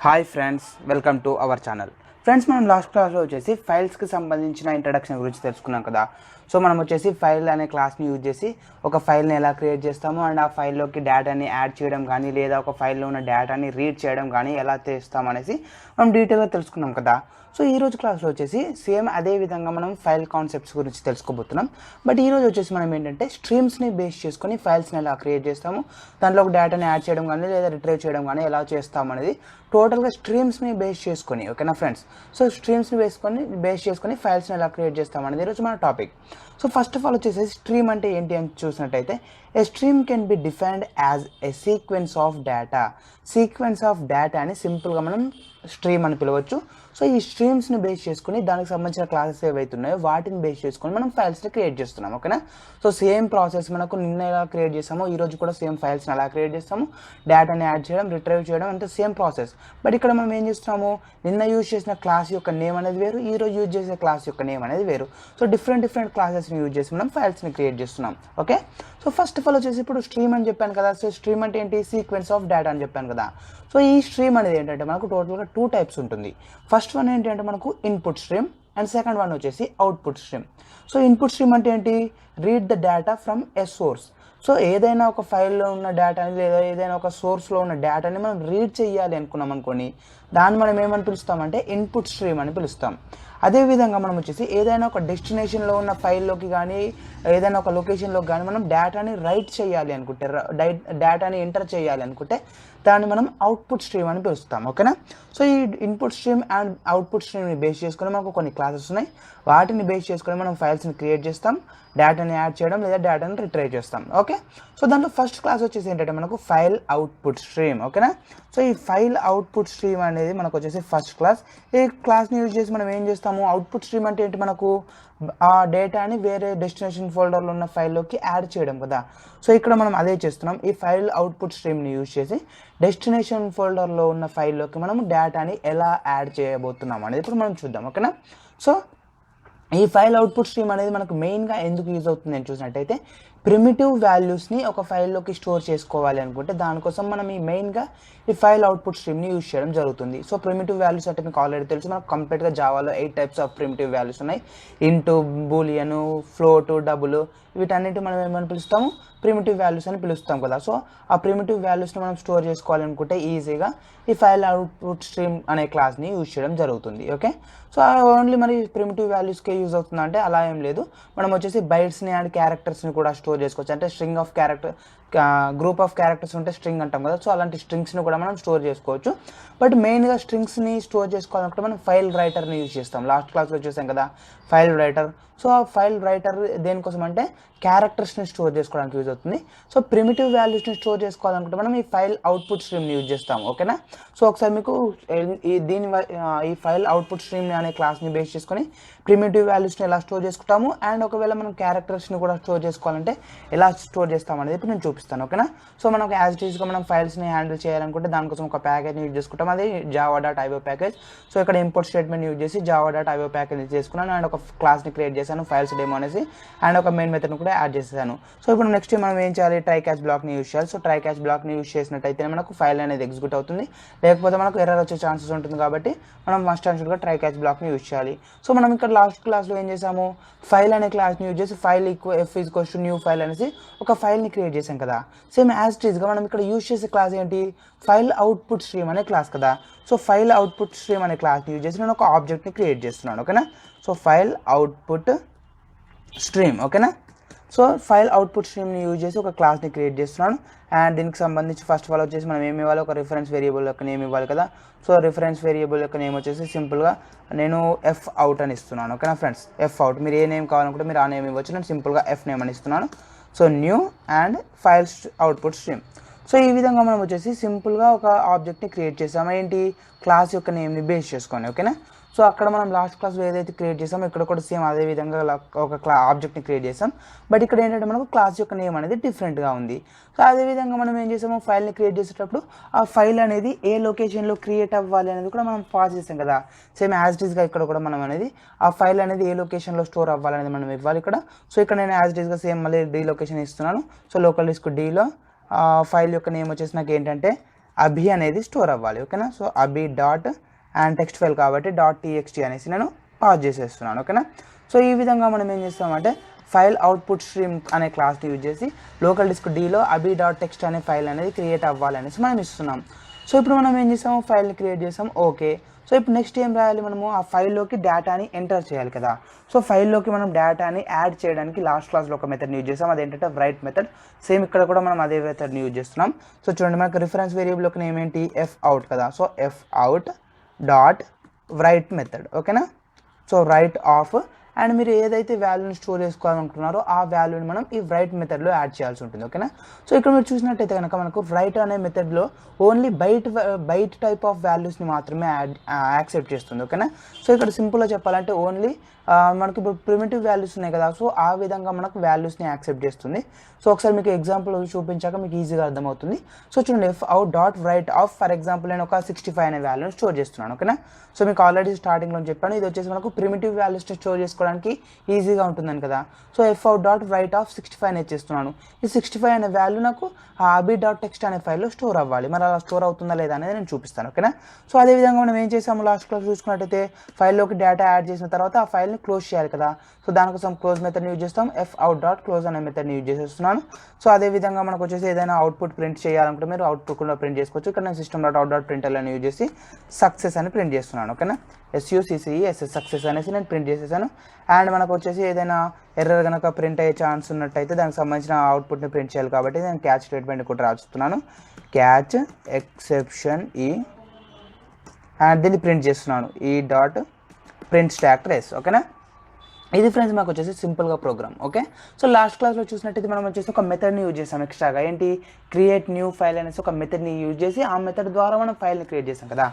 Hi friends, welcome to our channel. Friends, మనం last క్లాస్లో వచ్చేసి ఫైల్స్కి సంబంధించిన ఇంట్రడక్షన్ గురించి తెలుసుకున్నాం కదా. సో మనం వచ్చేసి ఫైల్ అనే క్లాస్ని యూజ్ చేసి ఒక ఫైల్ని ఎలా క్రియేట్ చేస్తాము అండ్ ఆ ఫైల్లోకి డేటాని యాడ్ చేయడం కానీ లేదా ఒక ఫైల్లో ఉన్న డేటాని రీడ్ చేయడం కానీ ఎలా చేస్తాం అనేసి మనం డీటెయిల్గా తెలుసుకున్నాం కదా. సో ఈరోజు క్లాస్లో వచ్చేసి సేమ్ అదే విధంగా మనం ఫైల్ కాన్సెప్ట్స్ గురించి తెలుసుకోబోతున్నాం. బట్ ఈరోజు వచ్చేసి మనం ఏంటంటే స్ట్రీమ్స్ని బేస్ చేసుకొని ఫైల్స్ని ఎలా క్రియేట్ చేస్తాము, దాంట్లో ఒక డేటాని యాడ్ చేయడం కానీ లేదా రిట్రీవ్ చేయడం కానీ ఎలా చేస్తాం అనేది టోటల్గా స్ట్రీమ్స్ని బేస్ చేసుకొని, ఓకేనా ఫ్రెండ్స్. సో స్ట్రీమ్స్ని బేస్ చేసుకొని ఫైల్స్ని ఎలా క్రియేట్ చేస్తాం అనేది ఈరోజు మన topic. So first of all వచ్చేసి స్ట్రీమ్ అంటే ఏంటి అని చూసినట్టయితే a stream can be defined as a sequence of data అని సింపుల్గా మనం స్ట్రీమ్ అని పిలవచ్చు. సో ఈ స్ట్రీమ్స్ని బేస్ చేసుకుని దానికి సంబంధించిన క్లాసెస్ ఏవైతే ఉన్నాయో వాటిని బేస్ చేసుకొని మనం ఫైల్స్ని క్రియేట్ చేస్తున్నాం, ఓకేనా. సో సేమ్ ప్రాసెస్ మనకు నిన్న ఎలా క్రియేట్ చేస్తామో ఈరోజు కూడా సేమ్ ఫైల్స్ని అలా క్రియేట్ చేస్తాము. డేటాని యాడ్ చేయడం, రిట్రీవ్ చేయడం అంటే సేమ్ ప్రాసెస్. బట్ ఇక్కడ మనం ఏం చేస్తున్నాము, నిన్న యూజ్ చేసిన క్లాస్ యొక్క నేమ్ అనేది వేరు, ఈరోజు యూజ్ చేసే క్లాస్ యొక్క నేమ్ అనేది వేరు. సో డిఫరెంట్ క్లాసెస్ని యూజ్ చేసి మనం ఫైల్స్ని క్రియేట్ చేస్తున్నాం, okay. So first of all వచ్చేసి ఇప్పుడు స్ట్రీమ్ అని చెప్పాను కదా. సో స్ట్రీమ్ అంటే ఏంటి, సీక్వెన్స్ ఆఫ్ డేటా అని చెప్పాను కదా. సో ఈ స్ట్రీమ్ అనేది ఏంటంటే మనకు టోటల్గా 2 టైప్స్ ఉంటుంది. ఫస్ట్ వన్ ఏంటంటే మనకు input stream and second one వచ్చేసి output stream. So input stream అంటే ఏంటి, read the data from a source. So ఏదైనా ఒక ఫైల్లో ఉన్న డేటాని లేదా ఏదైనా ఒక సోర్స్లో ఉన్న డేటాని మనం రీడ్ చేయాలి అనుకున్నాం అనుకోని, దాన్ని మనం ఏమని పిలుస్తామంటే ఇన్పుట్ స్ట్రీమ్ అని పిలుస్తాం. అదేవిధంగా మనం వచ్చేసి ఏదైనా ఒక డెస్టినేషన్లో ఉన్న ఫైల్లోకి కానీ ఏదైనా ఒక లొకేషన్లోకి కానీ మనం డేటాని రైట్ చేయాలి అనుకుంటే, డేటాని ఎంటర్ చేయాలి అనుకుంటే దాన్ని మనం అవుట్పుట్ స్ట్రీమ్ అని పిలుస్తాం, ఓకేనా. సో ఈ ఇన్పుట్ స్ట్రీమ్ అండ్ అవుట్పుట్ స్ట్రీమ్ని బేస్ చేసుకొని మనకు కొన్ని క్లాసెస్ ఉన్నాయి. వాటిని బేస్ చేసుకొని మనం ఫైల్స్ని క్రియేట్ చేస్తాం, డేటాని యాడ్ చేయడం లేదా డేటాని రిట్రీవ్ చేస్తాం, ఓకే. సో దాంట్లో ఫస్ట్ క్లాస్ వచ్చేసి ఏంటంటే మనకు ఫైల్ అవుట్పుట్ స్ట్రీమ్, ఓకేనా. సో ఈ ఫైల్ అవుట్పుట్ స్ట్రీమ్ అనేది మనకు వచ్చేసి ఫస్ట్ క్లాస్. ఈ క్లాస్ని యూజ్ చేసి మనం ఏం చేస్తాము, అవుట్పుట్ స్ట్రీమ్ అంటే ఏంటి, మనకు ఆ డేటాని వేరే డెస్టినేషన్ ఫోల్డర్లో ఉన్న ఫైల్లోకి యాడ్ చేయడం కదా. సో ఇక్కడ మనం అదే చేస్తున్నాం. ఈ ఫైల్ అవుట్పుట్ స్ట్రీమ్ని యూజ్ చేసి డెస్టినేషన్ ఫోల్డర్లో ఉన్న ఫైల్లోకి మనం డేటాని ఎలా యాడ్ చేయబోతున్నాం అనేది ఇప్పుడు మనం చూద్దాం, ఓకేనా. సో ఈ ఫైల్ అవుట్పుట్ స్ట్రీమ్ అనేది మనకు మెయిన్గా ఎందుకు యూజ్ అవుతుంది అని చూసినట్టయితే ప్రిమిటివ్ వాల్యూస్ని ఒక ఫైల్లోకి స్టోర్ చేసుకోవాలి అనుకుంటే దానికోసం మనం మెయిన్గా ఈ ఫైల్ అవుట్పుట్ స్ట్రీమ్ని యూజ్ చేయడం జరుగుతుంది. సో ప్రిమిటివ్ వాల్యూస్ అంటే మీకు ఆల్రెడీ తెలుసు, మనకు కంప్లీట్గా జావాలో 8 టైప్స్ ఆఫ్ ప్రిమిటివ్ వాల్యూస్ ఉన్నాయి. ఇంటూ, బూలియన్, ఫ్లోట్, డబుల్, వీటన్నిటి మనం ఏమని పిలుస్తాము, ప్రిమిటివ్ వాల్యూస్ అని పిలుస్తాం కదా. సో ఆ ప్రిమిటివ్ వాల్యూస్ని మనం స్టోర్ చేసుకోవాలనుకుంటే ఈజీగా ఈ ఫైల్ అవుట్పుట్ స్ట్రీమ్ అనే క్లాస్ని యూజ్ చేయడం జరుగుతుంది, ఓకే. సో ఓన్లీ మరి ప్రిమిటివ్ వాల్యూస్కే యూజ్ అవుతుందా అంటే అలా ఏం లేదు. మనం వచ్చేసి బైట్స్ని అండ్ క్యారెక్టర్స్ని కూడా స్టోర్ చేసుకోవచ్చు. అంటే string of character, group of characters ఉంటే స్ట్రింగ్ అంటాం కదా. సో అలాంటి స్ట్రింగ్స్ని కూడా మనం స్టోర్ చేసుకోవచ్చు. బట్ మెయిన్గా స్ట్రింగ్స్ని స్టోర్ చేసుకోవాలనుకుంటే మనం ఫైల్ రైటర్ని యూజ్ చేస్తాం. లాస్ట్ క్లాస్లో చూసాం కదా ఫైల్ రైటర్. సో ఆ ఫైల్ రైటర్ దేనికోసం అంటే క్యారెక్టర్స్ని స్టోర్ చేసుకోవడానికి యూజ్ అవుతుంది. సో ప్రిమిటివ్ వాల్యూస్ని స్టోర్ చేసుకోవాలనుకుంటే మనం ఈ ఫైల్ అవుట్పుట్ స్ట్రీమ్ని యూజ్ చేస్తాం, ఓకేనా. సో ఒకసారి మీకు ఈ ఫైల్ అవుట్పుట్ స్ట్రీమ్ అనే క్లాస్ని బేస్ చేసుకొని ప్రిమిటివ్ వాల్యూస్ని ఎలా స్టోర్ చేసుకుంటాము అండ్ ఒకవేళ మనం క్యారెక్టర్స్ని కూడా స్టోర్ చేసుకోవాలంటే ఎలా స్టోర్ చేస్తాం అనేది ఇప్పుడు నేను చూపిస్తాను, ఓకేనా. సో మనకు యాజ్ ఇట్ ఈస్గా మనం ఫైల్స్ని హ్యాండిల్ చేయాలనుకుంటే దానికోసం ఒక ప్యాకేజ్ని యూజ్ చేసుకుంటాం, అది java.io ప్యాకేజ్. సో ఇక్కడ ఇంపోర్ట్ స్టేట్మెంట్ యూజ్ చేసి java.io ప్యాకేజ్ చేసుకున్నాను అండ్ ఒక క్లాస్ని క్రియేట్ చేశాను ఫైల్స్ డెమో అనేసి అండ్ ఒక మెయిన్ మెథడ్ని కూడా యాడ్ చేశాను. సో ఇప్పుడు నెక్స్ట్ మనం ఏం చేయాలి, ట్రై క్యాచ్ బ్లాక్ని యూజ్ చేయాలి. సో ట్రై క్యాచ్ బ్లాక్ని యూజ్ చేసినట్టయితే మనకు ఫైల్ అనేది ఎగ్జిక్యూట్ అవుతుంది, లేకపోతే మనకు ఎర్రర్ వచ్చే ఛాన్సెస్ ఉంటుంది. కాబట్టి మనం మస్ట్ అండ్ షుడ్గా ట్రై క్యాచ్ బ్లాక్ని యూజ్ చేయాలి. సో మనం ఇక్కడ లాస్ట్ క్లాస్లో ఏం చేసాము, ఫైల్ అనే క్లాస్ని యూజ్ చేసి file f equals to new file అనేసి ఒక ఫైల్ని క్రియేట్ చేసాం కదా. సేమ్ యాజ్ ఇట్ ఈస్గా మనం ఇక్కడ యూజ్ చేసే క్లాస్ ఏంటి, ఫైల్ అవుట్పుట్ స్ట్రీమ్ అనే క్లాస్ కదా. సో ఫైల్ అవుట్పుట్ స్ట్రీమ్ అనే క్లాస్ని యూజ్ చేసి నేను ఒక ఆబ్జెక్ట్ని క్రియేట్ చేస్తున్నాను, ఓకేనా. సో ఫైల్ అవుట్పుట్ స్ట్రీమ్, ఓకేనా. సో ఫైల్ అవుట్పుట్ స్ట్రీమ్ని యూజ్ చేసి ఒక క్లాస్ని క్రియేట్ చేస్తున్నాను అండ్ దీనికి సంబంధించి ఫస్ట్ ఆఫ్ ఆల్ వచ్చేసి మనం ఏమి ఇవ్వాలి, ఒక రిఫరెన్స్ వేరియబుల్ యొక్క నేమ్ ఇవ్వాలి కదా. సో రిఫరెన్స్ వేరియబుల్ యొక్క నేమ్ వచ్చేసి సింపుల్గా నేను ఎఫ్ అవుట్ అని ఇస్తున్నాను, ఓకేనా ఫ్రెండ్స్. ఎఫ్ అవుట్, మీరు ఏ నేమ్ కావాలనుకుంటే మీరు ఆ నేమ్ ఇవ్వచ్చు, నేను సింపుల్గా ఎఫ్ నేమ్ అని ఇస్తున్నాను. So new and file output stream. So ఈ విధంగా మనం వచ్చేసి సింపుల్గా ఒక ఆబ్జెక్ట్ని క్రియేట్ చేసాము, ఏంటి, క్లాస్ యొక్క నేమ్ని బేస్ చేసుకొని, ఓకేనా. సో అక్కడ మనం లాస్ట్ క్లాస్లో ఏదైతే క్రియేట్ చేసామో ఇక్కడ కూడా సేమ్ అదే విధంగా ఒక ఆబ్జెక్ట్ని క్రియేట్ చేసాం. బట్ ఇక్కడ ఏంటంటే మనకు క్లాస్ యొక్క నేమ్ అనేది డిఫరెంట్గా ఉంది. సో అదేవిధంగా మనం ఏం చేసాము, ఫైల్ని క్రియేట్ చేసేటప్పుడు ఆ ఫైల్ అనేది ఏ లొకేషన్లో క్రియేట్ అవ్వాలి అనేది కూడా మనం పాస్ చేసాం కదా. సేమ్ యాజ్ ఇట్ ఈస్గా ఇక్కడ కూడా మనం అనేది ఆ ఫైల్ అనేది ఏ లొకేషన్లో స్టోర్ అవ్వాలనేది మనం ఇవ్వాలి ఇక్కడ. సో ఇక్కడ నేను యాజ్ ఇట్ ఈస్గా సేమ్ మళ్ళీ డీ లొకేషన్ ఇస్తున్నాను. సో లోకల్ డిస్క్ డీలో ఫైల్ యొక్క నేమ్ వచ్చేసి నాకు ఏంటంటే అభి అనేది స్టోర్ అవ్వాలి. ఓకేనా. So Abhi dot and text file కాబట్టి .txt అనేసి నేను పాస్ చేసేస్తున్నాను. ఓకేనా. సో ఈ విధంగా మనం ఏం చేస్తామంటే ఫైల్ అవుట్పుట్ స్ట్రీమ్ అనే క్లాస్ని యూజ్ చేసి లోకల్ డిస్క్ డీలో అభి.txt అనే ఫైల్ అనేది క్రియేట్ అవ్వాలనేసి మనం ఇస్తున్నాం. సో ఇప్పుడు మనం ఏం చేసాము, ఫైల్ని క్రియేట్ చేసాం. ఓకే. సో ఇప్పుడు నెక్స్ట్ ఏం రాయాలి, మనము ఆ ఫైల్లోకి డేటాని ఎంటర్ చేయాలి కదా. సో ఫైల్లోకి మనం డేటాని యాడ్ చేయడానికి లాస్ట్ క్లాస్లో ఒక మెథడ్ని యూజ్ చేసాం, అదేంటంటే రైట్ మెథడ్. సేమ్ ఇక్కడ కూడా మనం అదే మెథడ్ని యూజ్ చేస్తున్నాం. సో చూడండి, మనకు రిఫరెన్స్ వేరియబుల్లోకి నేమ్ ఏంటి, ఎఫ్ అవుట్ కదా. So F out dot right method. ఓకేనా. సో రైట్ ఆఫ్ అండ్ మీరు ఏదైతే వాల్యూని స్టోర్ చేసుకోవాలనుకుంటున్నారో ఆ వాల్యూని మనం ఈ రైట్ మెథడ్లో యాడ్ చేయాల్సి ఉంటుంది. ఓకేనా. సో ఇక్కడ మీరు చూసినట్టయితే కనుక మనకు రైట్ అనే మెథడ్లో ఓన్లీ బైట్ టైప్ ఆఫ్ వాల్యూస్ని మాత్రమే యాక్సెప్ట్ చేస్తుంది. ఓకేనా. సో ఇక్కడ సింపుల్గా చెప్పాలంటే ఓన్లీ మనకి ఇప్పుడు ప్రిమిటివ్ వాల్యూస్ ఉన్నాయి కదా, సో ఆ విధంగా మనకు వాల్యూస్ని యాక్సెప్ట్ చేస్తుంది. సో ఒకసారి మీకు ఎగ్జాంపుల్ చూపించాక మీకు ఈజీగా అర్థమవుతుంది. సో చూడండి, F out dot write of, for example నేను ఒక 65 అనే వాల్యూని స్టోర్ చేస్తున్నాను. ఓకేనా. సో మీకు ఆల్రెడీ స్టార్టింగ్లో చెప్పాను, ఇది వచ్చేసి మనకు ప్రిమిటివ్ వాల్యూస్ని స్టోర్ చేసుకోవడానికి ఈజీగా ఉంటుందని కదా. So F out dot write of 65 అనేది చేస్తున్నాను. ఈ 65 అనే వాల్యూ నాకు అభి.txt అనే ఫైల్లో స్టోర్ అవ్వాలి. మరి అలా స్టోర్ అవుతుందా లేదా అనేది నేను చూపిస్తాను. ఓకేనా. సో అదేవిధంగా మనం ఏం చేసాము, లాస్ట్ క్లాస్ చూసుకున్నట్టయితే ఫైల్లోకి డేటా యాడ్ చేసిన తర్వాత ఆ ఫైల్ని క్లోజ్ చేయాలి కదా. సో దానికోసం క్లోజ్ మెథడ్ని యూజ్ చేస్తాం. ఎఫ్ అవుట్ డాట్ క్లోజ్ అనే మెథడ్ని యూజ్ చేసేస్తున్నాను. సో అదేవిధంగా మనకు వచ్చేసి ఏదైనా అవుట్పుట్ ప్రింట్ చేయాలనుకుంటే మీరు అవుట్పుట్ కూడా ప్రింట్ చేసుకోవచ్చు. ఇక్కడ నేను system dot out dot printer అని యూజ్ చేసి సక్సెస్ అని ప్రింట్ చేస్తున్నాను. ఓకేనా. SUCCESS సక్సెస్ అనేసి నేను ప్రింట్ చేసేసాను. అండ్ మనకు వచ్చేసి ఏదైనా ఎర్రర్ కనుక ప్రింట్ అయ్యే ఛాన్స్ ఉన్నట్టయితే దానికి సంబంధించిన అవుట్పుట్ని ప్రింట్ చేయాలి కాబట్టి నేను క్యాచ్ స్టేట్మెంట్ కూడా రాస్తున్నాను. క్యాచ్ ఎక్సెప్షన్ ఈ అండ్ దీన్ని ప్రింట్ చేస్తున్నాను, ఈ డాట్ ప్రింట్ స్టాక్ ట్రేస్. ఓకేనా. ఇది ఫ్రెండ్స్ మాకు వచ్చేసి సింపుల్గా ప్రోగ్రామ్. ఓకే. సో లాస్ట్ క్లాస్లో చూసినట్టయితే మనం వచ్చేసి ఒక మెథడ్ని యూజ్ చేసాం ఎక్స్ట్రాగా, ఏంటి, క్రియేట్ న్యూ ఫైల్ అనేసి ఒక మెథడ్ని యూజ్ చేసి ఆ మెథడ్ ద్వారా మనం ఫైల్ని క్రియేట్ చేసాం కదా.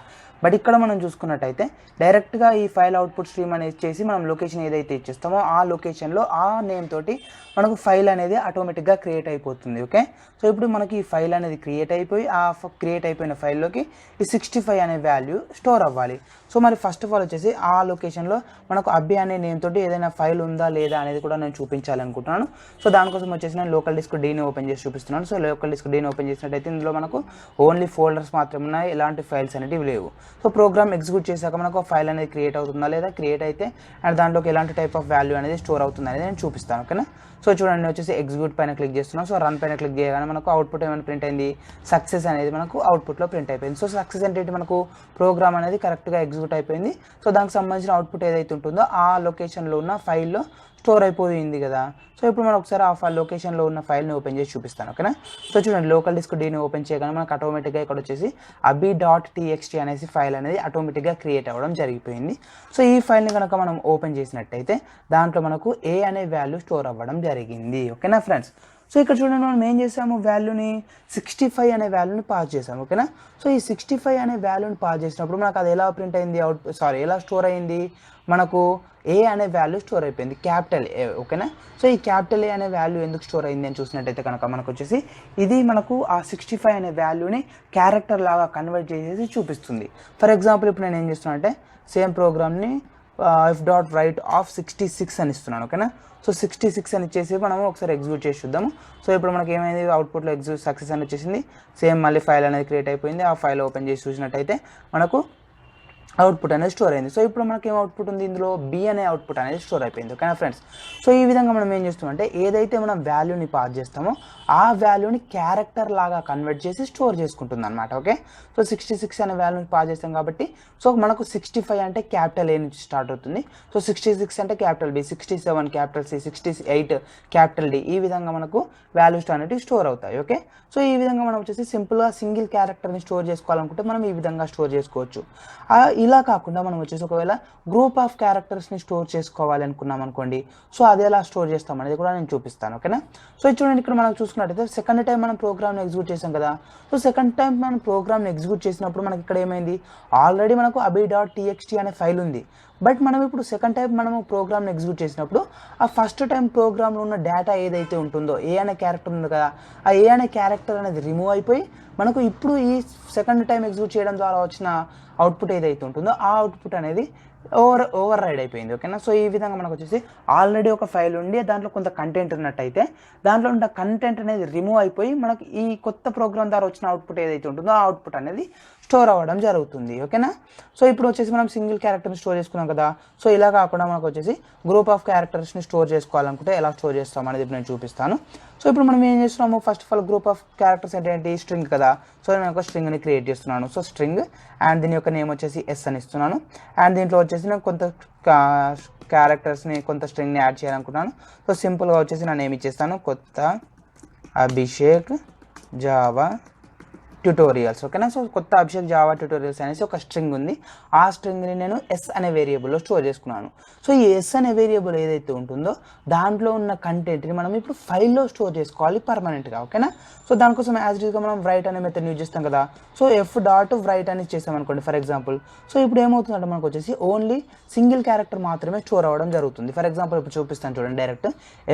బట్ ఇక్కడ మనం చూసుకున్నట్టయితే డైరెక్ట్గా ఈ ఫైల్ అవుట్పుట్ స్ట్రీమ్ అనేది చేసి మనం లొకేషన్ ఏదైతే ఇచ్చేస్తామో ఆ లొకేషన్లో ఆ నేమ్ తోటి మనకు ఫైల్ అనేది ఆటోమేటిక్గా క్రియేట్ అయిపోతుంది. ఓకే. సో ఇప్పుడు మనకి ఈ ఫైల్ అనేది క్రియేట్ అయిపోయి ఆ క్రియేట్ అయిపోయిన ఫైల్లోకి ఈ 65 అనే వాల్యూ స్టోర్ అవ్వాలి. సో మరి ఫస్ట్ ఆఫ్ ఆల్ వచ్చేసి ఆ లొకేషన్లో మనకు అభి అనే నేమ్ తోటి ఏదైనా ఫైల్ ఉందా లేదా అనేది కూడా నేను చూపించాలనుకుంటున్నాను. సో దానికోసం వచ్చేసి నేను లోకల్ డిస్క్ డీని ఓపెన్ చేసి చూపిస్తున్నాను. సో లోకల్ డిస్క్ డీని ఓపెన్ చేసినట్టయితే ఇందులో మనకు ఓన్లీ ఫోల్డర్స్ మాత్రమే ఉన్నాయి, ఎలాంటి ఫైల్స్ అనేవి లేవు. సో ప్రోగ్రామ్ ఎగ్జిక్యూట్ చేశాక మనకు ఫైల్ అనేది క్రియేట్ అవుతుందా లేదా, క్రియేట్ అయితే అండ్ దాంట్లోకి ఎలాంటి టైప్ ఆఫ్ వాల్యూ అనేది స్టోర్ అవుతుంది అనేది నేను చూపిస్తాను. ఓకేనా. సో చూడండి, వచ్చేసి ఎగ్జిక్యూట్ పైన క్లిక్ చేస్తున్నాం. సో రన్ పైన క్లిక్ చేయగానే మనకు అవుట్పుట్ ఏమైనా ప్రింట్ అయింది, సక్సెస్ అనేది మనకు అవుట్పుట్లో ప్రింట్ అయిపోయింది. సో సక్సెస్ అంటే మనకు ప్రోగ్రామ్ అనేది కరెక్ట్గా ఎగ్జిక్యూట్ అయిపోయింది. సో దానికి సంబంధించిన అవుట్పుట్ ఏదైతే ఉంటుందో ఆ లొకేషన్లో ఉన్న ఫైల్లో స్టోర్ అయిపోయింది కదా. సో ఇప్పుడు మనం ఒకసారి ఆ లొకేషన్లో ఉన్న ఫైల్ని ఓపెన్ చేసి చూపిస్తాను. ఓకేనా. సో చూడండి, లోకల్ డిస్క్ డీని ఓపెన్ చేయగానే మనకు ఆటోమేటిక్గా ఇక్కడ వచ్చేసి అభి.txt అనేసి ఫైల్ అనేది ఆటోమేటిక్గా క్రియేట్ అవ్వడం జరిగిపోయింది. సో ఈ ఫైల్ని కనుక మనం ఓపెన్ చేసినట్టయితే దాంట్లో మనకు ఏ అనే వాల్యూ స్టోర్ అవ్వడం జరిగింది. ఓకేనా ఫ్రెండ్స్. సో ఇక్కడ చూడండి, మనం ఏం చేసాము, వాల్యూని 65 అనే వాల్యూని పాస్ చేసాము. ఓకేనా. సో ఈ 65 అనే వాల్యూని పాస్ చేసినప్పుడు మనకు అది ఎలా ప్రింట్ అయింది, ఎలా స్టోర్ అయింది, మనకు ఏ అనే వాల్యూ స్టోర్ అయిపోయింది, క్యాపిటల్ ఏ. ఓకేనా. సో ఈ క్యాపిటల్ ఏ అనే వాల్యూ ఎందుకు స్టోర్ అయింది అని చూసినట్టయితే కనుక మనకు వచ్చేసి ఇది మనకు ఆ 65 అనే వాల్యూని క్యారెక్టర్ లాగా కన్వర్ట్ చేసేసి చూపిస్తుంది. ఫర్ ఎగ్జాంపుల్ ఇప్పుడు నేను ఏం చేస్తున్నా అంటే సేమ్ ప్రోగ్రామ్ని ఎఫ్ డాట్ రైట్ ఆఫ్ 66 అని ఇస్తున్నాను. ఓకేనా. సో 66 అని ఇచ్చేసి మనము ఒకసారి ఎగ్జిక్యూట్ చేసి చూద్దాము. సో ఇప్పుడు మనకి ఏమైంది, అవుట్పుట్లో ఎగ్జిక్యూట్ సక్సెస్ అని వచ్చేసింది. సేమ్ మళ్ళీ ఫైల్ అనేది క్రియేట్ అయిపోయింది. ఆ ఫైల్ ఓపెన్ చేసి చూసినట్టయితే మనకు అవుట్పుట్ అనేది స్టోర్ అయింది. సో ఇప్పుడు మనకి ఏం అవుట్పుట్ ఉంది, ఇందులో బి అనే అవుట్పుట్ అనేది స్టోర్ అయిపోయింది. ఓకేనా ఫ్రెండ్స్. సో ఈ విధంగా మనం ఏం చేస్తామంటే ఏదైతే మనం వాల్యూని పాస్ చేస్తామో ఆ వాల్యూని క్యారెక్టర్ లాగా కన్వర్ట్ చేసి స్టోర్ చేసుకుంటుంది అనమాట. ఓకే. సో 66 అనే వాల్యూని పాస్ చేస్తాం కాబట్టి సో మనకు 65 అంటే క్యాపిటల్ ఏ నుంచి స్టార్ట్ అవుతుంది. సో 66 అంటే capital B, 67 capital C, 68 capital D, ఈ విధంగా మనకు వాల్యూస్ అనేవి స్టోర్ అవుతాయి. ఓకే. సో ఈ విధంగా మనం వచ్చేసి సింపుల్గా సింగిల్ క్యారెక్టర్ని స్టోర్ చేసుకోవాలనుకుంటే మనం ఈ విధంగా స్టోర్ చేసుకోవచ్చు. ఇలా కాకుండా మనం వచ్చేసి ఒకవేళ గ్రూప్ ఆఫ్ క్యారెక్టర్స్ని స్టోర్ చేసుకోవాలి అనుకున్నాం అనుకోండి, సో అది ఎలా స్టోర్ చేస్తాం అనేది కూడా నేను చూపిస్తాను. ఓకేనా. సో చూడండి, ఇక్కడ మనం చూసుకున్నట్టయితే సెకండ్ టైం మనం ప్రోగ్రామ్ని ఎగ్జిక్యూట్ చేసాం కదా. సో సెకండ్ టైం మనం ప్రోగ్రామ్ని ఎగ్జిక్యూట్ చేసినప్పుడు మనకి ఇక్కడ ఏమైంది, ఆల్రెడీ మనకు అభి.txt అనే ఫైల్ ఉంది. బట్ మనం ఇప్పుడు సెకండ్ టైం మనము ప్రోగ్రామ్ని ఎగ్జిక్యూట్ చేసినప్పుడు ఆ ఫస్ట్ టైం ప్రోగ్రామ్లో ఉన్న డేటా ఏదైతే ఉంటుందో ఏ అనే క్యారెక్టర్ ఉంది కదా, ఆ ఏ అనే క్యారెక్టర్ అనేది రిమూవ్ అయిపోయి మనకు ఇప్పుడు ఈ సెకండ్ టైం ఎగ్జిక్యూట్ చేయడం ద్వారా వచ్చిన అవుట్పుట్ ఏదైతే ఉంటుందో ఆ అవుట్పుట్ అనేది ఓవర్ రైడ్ అయిపోయింది. ఓకేనా. సో ఈ విధంగా మనకు వచ్చేసి ఆల్రెడీ ఒక ఫైల్ ఉండి దాంట్లో కొంత కంటెంట్ ఉన్నట్టయితే దాంట్లో ఉన్న కంటెంట్ అనేది రిమూవ్ అయిపోయి మనకి ఈ కొత్త ప్రోగ్రామ్ ద్వారా వచ్చిన అవుట్పుట్ ఏదైతే ఉంటుందో ఆ అవుట్పుట్ అనేది స్టోర్ అవ్వడం జరుగుతుంది. ఓకేనా. సో ఇప్పుడు వచ్చేసి మనం సింగిల్ క్యారెక్టర్ని స్టోర్ చేసుకున్నాం కదా. సో ఇలా కాకుండా మనకు వచ్చేసి గ్రూప్ ఆఫ్ క్యారెక్టర్స్ని స్టోర్ చేసుకోవాలనుకుంటే ఎలా స్టోర్ చేస్తాం అనేది నేను చూపిస్తాను. సో ఇప్పుడు మనం ఏం చేస్తున్నాము, first of all group of characters ఏంటి, స్ట్రింగ్ కదా. సో నేను ఒక స్ట్రింగ్ని క్రియేట్ చేస్తున్నాను. సో స్ట్రింగ్ అండ్ దీని యొక్క నేమ్ వచ్చేసి ఎస్ అని ఇస్తున్నాను. అండ్ దీంట్లో వచ్చేసి నేను కొంత క్యారెక్టర్స్ని కొంత స్ట్రింగ్ని యాడ్ చేయాలనుకుంటున్నాను. సో సింపుల్గా వచ్చేసి నేను ఏమి ఇచ్చేస్తాను, కొత్త అభిషేక్ జావా ట్యూటోరియల్స్. ఓకేనా. సో కొత్త అభిషేక్ జావా ట్యూటోరియల్స్ అనేసి ఒక స్ట్రింగ్ ఉంది. ఆ స్ట్రింగ్ని నేను ఎస్ అనే వేరియబుల్లో స్టోర్ చేసుకున్నాను. సో ఈ ఎస్ అనే వేరియబుల్ ఏదైతే ఉంటుందో దాంట్లో ఉన్న కంటెంట్ని మనం ఇప్పుడు ఫైల్లో స్టోర్ చేసుకోవాలి పర్మనెంట్గా. ఓకేనా. సో దానికోసం యాజ్ యూజ్గా మనం రైట్ అనే మెథడ్ యూజ్ చేస్తాం కదా. సో ఎఫ్ డాట్ రైట్ అని చేసాం అనుకోండి ఫర్ ఎగ్జాంపుల్. సో ఇప్పుడు ఏమవుతుందంటే మనకు వచ్చేసి ఓన్లీ సింగిల్ క్యారెక్టర్ మాత్రమే స్టోర్ అవ్వడం జరుగుతుంది. ఫర్ ఎగ్జాంపుల్ ఇప్పుడు చూపిస్తాను చూడండి. Direct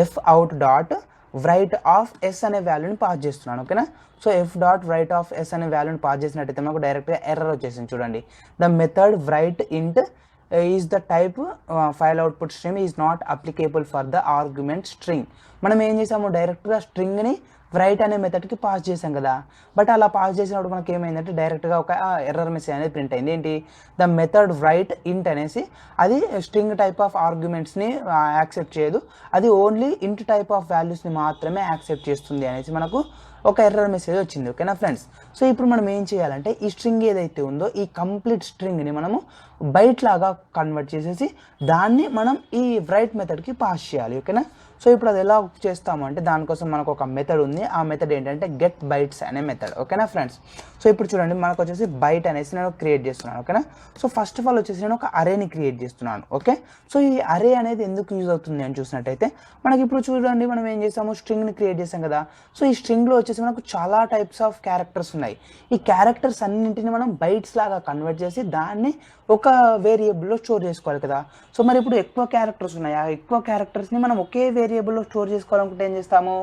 F out dot write of S అనే వాల్యూని పాస్ చేస్తున్నాను. ఓకేనా. So F dot write of S అనే వాల్యూని పాస్ చేసినట్టయితే మనకు డైరెక్ట్గా ఎర్రర్ వచ్చేసింది చూడండి. The method write int is the type file output stream is not applicable for the argument string. మనం ఏం చేసాము, డైరెక్ట్గా స్ట్రింగ్ని రైట్ అనే మెథడ్కి పాస్ చేసాం కదా. బట్ అలా పాస్ చేసినప్పుడు మనకి ఏమైందంటే డైరెక్ట్గా ఒక ఎర్రర్ మెసేజ్ అనేది ప్రింట్ అయింది. ఏంటి, ద మెథడ్ రైట్ ఇంట్ అనేసి అది స్ట్రింగ్ టైప్ ఆఫ్ ఆర్గ్యుమెంట్స్ని యాక్సెప్ట్ చేయదు, అది ఓన్లీ ఇంట్ టైప్ ఆఫ్ వాల్యూస్ని మాత్రమే యాక్సెప్ట్ చేస్తుంది అనేసి మనకు ఒక ఎర్రర్ మెసేజ్ వచ్చింది. ఓకేనా ఫ్రెండ్స్. సో ఇప్పుడు మనం ఏం చేయాలంటే ఈ స్ట్రింగ్ ఏదైతే ఉందో ఈ కంప్లీట్ స్ట్రింగ్ని మనము బైట్ లాగా కన్వర్ట్ చేసేసి దాన్ని మనం ఈ రైట్ మెథడ్కి పాస్ చేయాలి. ఓకేనా. సో ఇప్పుడు అది ఎలా చేస్తాము అంటే దానికోసం మనకు ఒక మెథడ్ ఉంది. ఆ మెథడ్ ఏంటంటే గెట్ బైట్స్ అనే మెథడ్. ఓకేనా ఫ్రెండ్స్. సో ఇప్పుడు చూడండి మనకు వచ్చేసి బైట్ అనేసి నేను క్రియేట్ చేస్తున్నాను. ఓకేనా. సో ఫస్ట్ ఆఫ్ ఆల్ వచ్చేసి నేను ఒక అరేని క్రియేట్ చేస్తున్నాను. ఓకే. సో ఈ అరే అనేది ఎందుకు యూజ్ అవుతుంది అని చూసినట్టయితే మనకి ఇప్పుడు చూడండి మనం ఏం చేసాము, స్ట్రింగ్ని క్రియేట్ చేసాం కదా. సో ఈ స్ట్రింగ్లో వచ్చేసి మనకు చాలా టైప్స్ ఆఫ్ క్యారెక్టర్స్ ఉన్నాయి. ఈ క్యారెక్టర్స్ అన్నింటిని మనం బైట్స్ లాగా కన్వర్ట్ చేసి దాన్ని ఒక వేరియబుల్లో స్టోర్ చేసుకోవాలి కదా. సో మరి ఇప్పుడు ఎక్కువ క్యారెక్టర్స్ ఉన్నాయి. ఆ ఎక్కువ క్యారెక్టర్స్ని మనం ఒకే వేరియబుల్లో స్టోర్ చేసుకోవాలనుకుంటే ఏం చేస్తాము,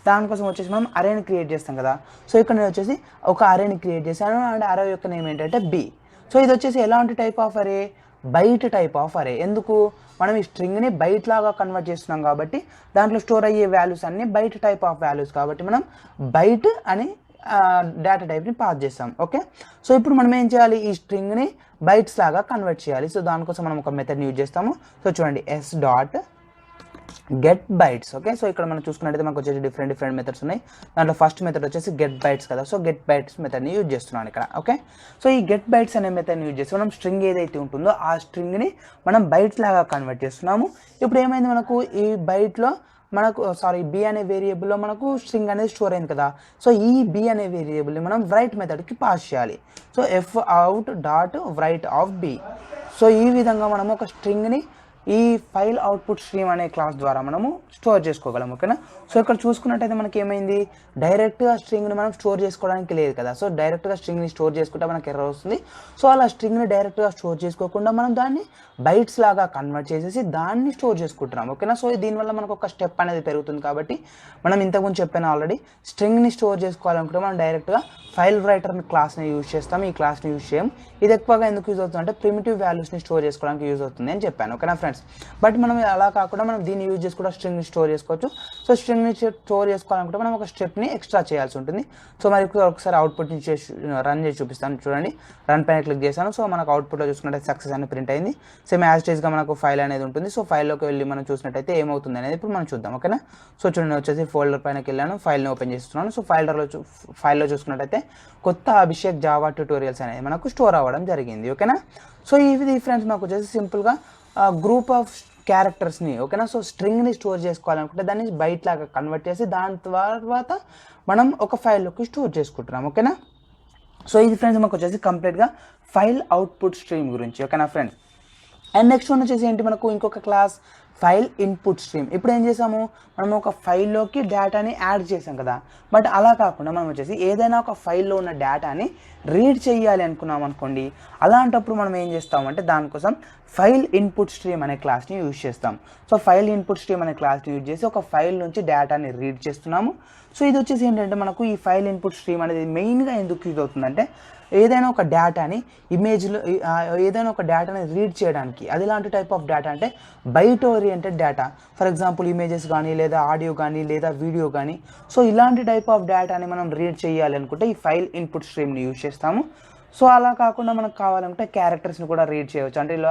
దానికోసం వచ్చేసి మనం అరేని క్రియేట్ చేస్తాం కదా. సో ఇక్కడ నేను వచ్చేసి ఒక అరేని క్రియేట్ చేశాను అండ్ అరే యొక్క నేమ్ ఏంటంటే బి. సో ఇది వచ్చేసి ఎలాంటి టైప్ ఆఫ్ అరే, బైట్ టైప్ ఆఫ్ అరే. ఎందుకు, మనం ఈ స్ట్రింగ్ని బైట్ లాగా కన్వర్ట్ చేస్తున్నాం కాబట్టి దాంట్లో స్టోర్ అయ్యే వాల్యూస్ అన్ని బైట్ టైప్ ఆఫ్ వాల్యూస్ కాబట్టి మనం బైట్ అని డేటా టైప్ని పాస్ చేస్తాం. ఓకే. సో ఇప్పుడు మనం ఏం చేయాలి, ఈ స్ట్రింగ్ని బైట్స్ లాగా కన్వర్ట్ చేయాలి. సో దానికోసం మనం ఒక మెథడ్ని యూజ్ చేస్తాము. సో చూడండి S dot get bytes. Okay. So ఇక్కడ మనం చూసుకున్నట్టయితే మనకు వచ్చేసి డిఫరెంట్ మెథడ్స్ ఉన్నాయి. దాంట్లో ఫస్ట్ మెథడ్ వచ్చేసి గెట్ బైట్స్ కదా. సో గెట్ బైట్స్ మెథడ్ని యూజ్ చేస్తున్నాను ఇక్కడ. ఓకే. సో ఈ గెట్ బైట్స్ అనే మెథడ్ని యూజ్ చేసి మనం స్ట్రింగ్ ఏదైతే ఉంటుందో ఆ స్ట్రింగ్ని మనం బైట్స్ లాగా కన్వర్ట్ చేస్తున్నాము. ఇప్పుడు ఏమైంది, మనకు ఈ బైట్లో మనకు బి అనే వేరియబుల్లో మనకు స్ట్రింగ్ అనేది స్టోర్ అయింది కదా. సో ఈ బి అనే వేరియబుల్ని మనం రైట్ మెథడ్కి పాస్ చేయాలి. So F out dot write of B. So ఈ విధంగా మనం ఒక స్ట్రింగ్ని ఈ ఫైల్ అవుట్పుట్ స్ట్రీమ్ అనే క్లాస్ ద్వారా మనము స్టోర్ చేసుకోగలం. ఓకేనా. సో ఇక్కడ చూసుకున్నట్టయితే మనకి ఏమైంది, డైరెక్ట్గా స్ట్రింగ్ని మనం స్టోర్ చేసుకోవడానికి లేదు కదా. సో డైరెక్ట్గా స్ట్రింగ్ని స్టోర్ చేసుకుంటే మనకి ఎర్రర్ వస్తుంది. సో అలా స్ట్రింగ్ని డైరెక్ట్గా స్టోర్ చేసుకోకుండా మనం దాన్ని బైట్స్ లాగా కన్వర్ట్ చేసేసి దాన్ని స్టోర్ చేసుకుంటున్నాం. ఓకేనా. సో దీనివల్ల మనకు ఒక స్టెప్ అనేది పెరుగుతుంది. కాబట్టి మనం ఇంతకుముందు చెప్పాను ఆల్రెడీ, స్ట్రింగ్ని స్టోర్ చేసుకోవాలనుకుంటే మనం డైరెక్ట్గా ఫైల్ రైటర్ క్లాస్ని యూజ్ చేస్తాం, ఈ క్లాస్ని యూజ్ చేయం. ఇది ఎక్కువగా ఎందుకు యూజ్ అవుతుంది అంటే ప్రిమిటివ్ వాల్యూస్ని స్టోర్ చేసుకోవడానికి యూజ్ అవుతుంది అని చెప్పాను. ఓకేనా ఫ్రెండ్స్. బట్ మనం అలా కాకుండా మనం దీన్ని యూజ్ చేసుకుంటే స్ట్రింగ్ని స్టోర్ చేసుకోవచ్చు. సో స్ట్రింగ్ని స్టోర్ చేసుకోవాలనుకుంటే మనం ఒక స్టెప్ని ఎక్స్ట్రా చేయాల్సి ఉంటుంది. సో మరి ఒకసారి అవుట్పుట్ని రన్ చేసి చూపిస్తాను. చూడండి, రన్ పైన క్లిక్ చేశాను. సో మనకు అవుట్పుట్లో చూసుకుంటే సక్సెస్ అని ప్రింట్ అయింది. సేమ్ యాజ్ టీజ్గా మనకు ఫైల్ అనేది ఉంటుంది. సో ఫైల్లోకి వెళ్ళి మనం చూసినట్టయితే ఏమవుతుంది అనేది ఇప్పుడు మనం చూద్దాం. ఓకేనా. సో చూడండి, వచ్చేసి ఫోల్డర్ పైనకి వెళ్ళాను, ఫైల్ని ఓపెన్ చేస్తున్నాను. సో ఫైల్లో చూసుకున్నట్టయితే కొత్త అభిషేక్ జావా ట్యూటోరియల్స్ అనేది మనకు స్టోర్ అవ్వడం జరిగింది. ఓకేనా. సో ఇది ఫ్రెండ్స్ మనకు వచ్చేసి సింపుల్గా గ్రూప్ ఆఫ్ క్యారెక్టర్స్ని, ఓకేనా. సో స్ట్రింగ్ని స్టోర్ చేసుకోవాలనుకుంటే దాన్ని బైట్ లాగా కన్వర్ట్ చేసి దాని తర్వాత మనం ఒక ఫైల్లోకి స్టోర్ చేసుకుంటున్నాం. ఓకేనా. సో ఇది ఫ్రెండ్స్ మనకు వచ్చేసి కంప్లీట్గా ఫైల్ అవుట్పుట్ స్ట్రీమ్ గురించి. ఓకేనా ఫ్రెండ్స్. అండ్ నెక్స్ట్ వన్ వచ్చేసి ఏంటి, మనకు ఇంకొక క్లాస్ ఫైల్ ఇన్పుట్ స్ట్రీమ్. ఇప్పుడు ఏం చేసాము, మనం ఒక ఫైల్లోకి డేటాని యాడ్ చేసాం కదా. బట్ అలా కాకుండా మనం వచ్చేసి ఏదైనా ఒక ఫైల్లో ఉన్న డేటాని రీడ్ చేయాలి అనుకున్నాం అనుకోండి. అలాంటప్పుడు మనం ఏం చేస్తామంటే దానికోసం ఫైల్ ఇన్పుట్ స్ట్రీమ్ అనే క్లాస్ని యూజ్ చేస్తాం. సో ఫైల్ ఇన్పుట్ స్ట్రీమ్ అనే క్లాస్ని యూజ్ చేసి ఒక ఫైల్ నుంచి డేటాని రీడ్ చేస్తున్నాము. సో ఇది వచ్చేసి ఏంటంటే మనకు ఈ ఫైల్ ఇన్పుట్ స్ట్రీమ్ అనేది మెయిన్గా ఎందుకు యూజ్ అవుతుందంటే ఏదైనా ఒక డేటాని ఇమేజ్లో ఏదైనా ఒక డేటాని రీడ్ చేయడానికి అది ఎలాంటి టైప్ ఆఫ్ డేటా అంటే byte oriented data. For example images కానీ లేదా ఆడియో కానీ లేదా వీడియో కానీ. సో ఇలాంటి టైప్ ఆఫ్ డేటాని మనం రీడ్ చేయాలి అనుకుంటే ఈ ఫైల్ ఇన్పుట్ స్ట్రీమ్ని యూజ్ చేస్తాము. సో అలా కాకుండా మనకు కావాలంటే క్యారెక్టర్స్ని కూడా రీడ్ చేయవచ్చు. అంటే ఇలా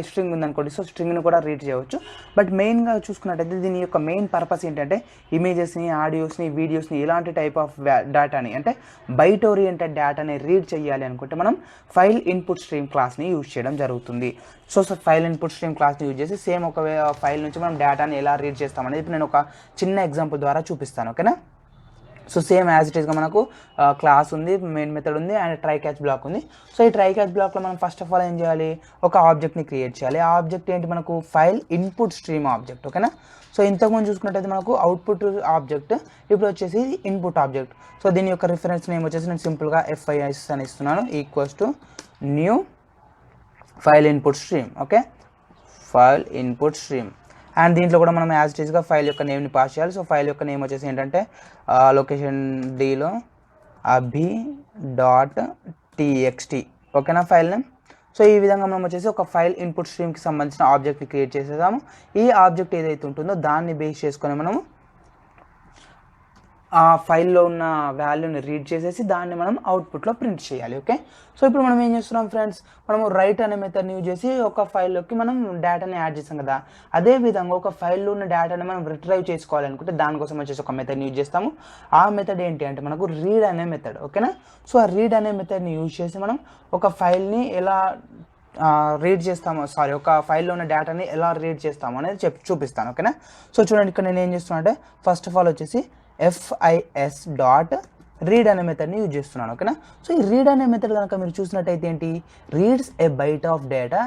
స్ట్రింగ్ ఉందనుకోండి, సో స్ట్రింగ్ని కూడా రీడ్ చేయవచ్చు. బట్ మెయిన్గా చూసుకున్నట్టయితే దీని యొక్క మెయిన్ పర్పస్ ఏంటంటే ఇమేజెస్ని, ఆడియోస్ని, వీడియోస్ని ఇలాంటి టైప్ ఆఫ్ డేటాని అంటే బైట్ ఓరియంటెడ్ డేటాని రీడ్ చేయాలి అనుకుంటే మనం ఫైల్ ఇన్పుట్ స్ట్రీమ్ క్లాస్ని యూజ్ చేయడం జరుగుతుంది. సో ఫైల్ ఇన్పుట్ స్ట్రీమ్ క్లాస్ని యూజ్ చేసి సేమ్ ఒక ఫైల్ నుంచి మనం డేటాని ఎలా రీడ్ చేస్తామనేది ఇప్పుడు నేను ఒక చిన్న ఎగ్జాంపుల్ ద్వారా చూపిస్తాను. ఓకేనా? సో సేమ్ యాజ్ ఇట్ ఈస్గా మనకు క్లాస్ ఉంది, మెయిన్ మెథడ్ ఉంది అండ్ ట్రై క్యాచ్ బ్లాక్ ఉంది. సో ఈ ట్రై క్యాచ్ బ్లాక్లో మనం ఫస్ట్ ఆఫ్ ఆల్ ఏం చేయాలి, ఒక ఆబ్జెక్ట్ని క్రియేట్ చేయాలి. ఆ ఆబ్జెక్ట్ ఏంటి, మనకు ఫైల్ ఇన్పుట్ స్ట్రీమ్ ఆబ్జెక్ట్. ఓకేనా? సో ఇంతకుముందు చూసుకున్నట్టయితే మనకు అవుట్పుట్ ఆబ్జెక్ట్, ఇప్పుడు వచ్చేసి ఇన్పుట్ ఆబ్జెక్ట్. సో దీని యొక్క రిఫరెన్స్ నేమ్ వచ్చేసి నేను సింపుల్గా FIS అని ఇస్తున్నాను, equals to new file input stream. Okay, file input stream. And దీంట్లో కూడా మనం యాజ్ ఇట్ ఈస్గా ఫైల్ యొక్క నేమ్ని పాస్ చేయాలి. సో ఫైల్ యొక్క నేమ్ వచ్చేసి ఏంటంటే లొకేషన్ డీలో abhi.txt. ఓకేనా ఫైల్ నేమ్. సో ఈ విధంగా మనం వచ్చేసి ఒక ఫైల్ ఇన్పుట్ స్ట్రీమ్కి సంబంధించిన ఆబ్జెక్ట్ని క్రియేట్ చేసేసాము. ఈ ఆబ్జెక్ట్ ఏదైతే ఉంటుందో దాన్ని బేస్ చేసుకొని మనము ఆ ఫైల్లో ఉన్న వాల్యూని రీడ్ చేసేసి దాన్ని మనం అవుట్పుట్లో ప్రింట్ చేయాలి. ఓకే, సో ఇప్పుడు మనం ఏం చేస్తున్నాం ఫ్రెండ్స్, మనము రైట్ అనే మెథడ్ని యూజ్ చేసి ఒక ఫైల్లోకి మనం డేటాని యాడ్ చేస్తాం కదా. అదేవిధంగా ఒక ఫైల్లో ఉన్న డేటాని మనం రిట్రైవ్ చేసుకోవాలనుకుంటే దానికోసం వచ్చేసి ఒక మెథడ్ని యూజ్ చేస్తాము. ఆ మెథడ్ ఏంటి అంటే మనకు రీడ్ అనే మెథడ్. ఓకేనా? సో ఆ రీడ్ అనే మెథడ్ని యూజ్ చేసి మనం ఒక ఫైల్ని ఎలా రీడ్ చేస్తాము, ఒక ఫైల్లో ఉన్న డేటాని ఎలా రీడ్ చేస్తాము అనేది చూపిస్తాను. ఓకేనా? సో చూడండి, ఇక్కడ నేను ఏం చేస్తున్నా అంటే ఫస్ట్ ఆఫ్ ఆల్ వచ్చేసి FIS.read అనే మెథడ్ని యూజ్ చేస్తున్నాను. ఓకేనా? సో ఈ రీడ్ అనే మెథడ్ కనుక మీరు చూసినట్టయితే ఏంటి, reads a byte of data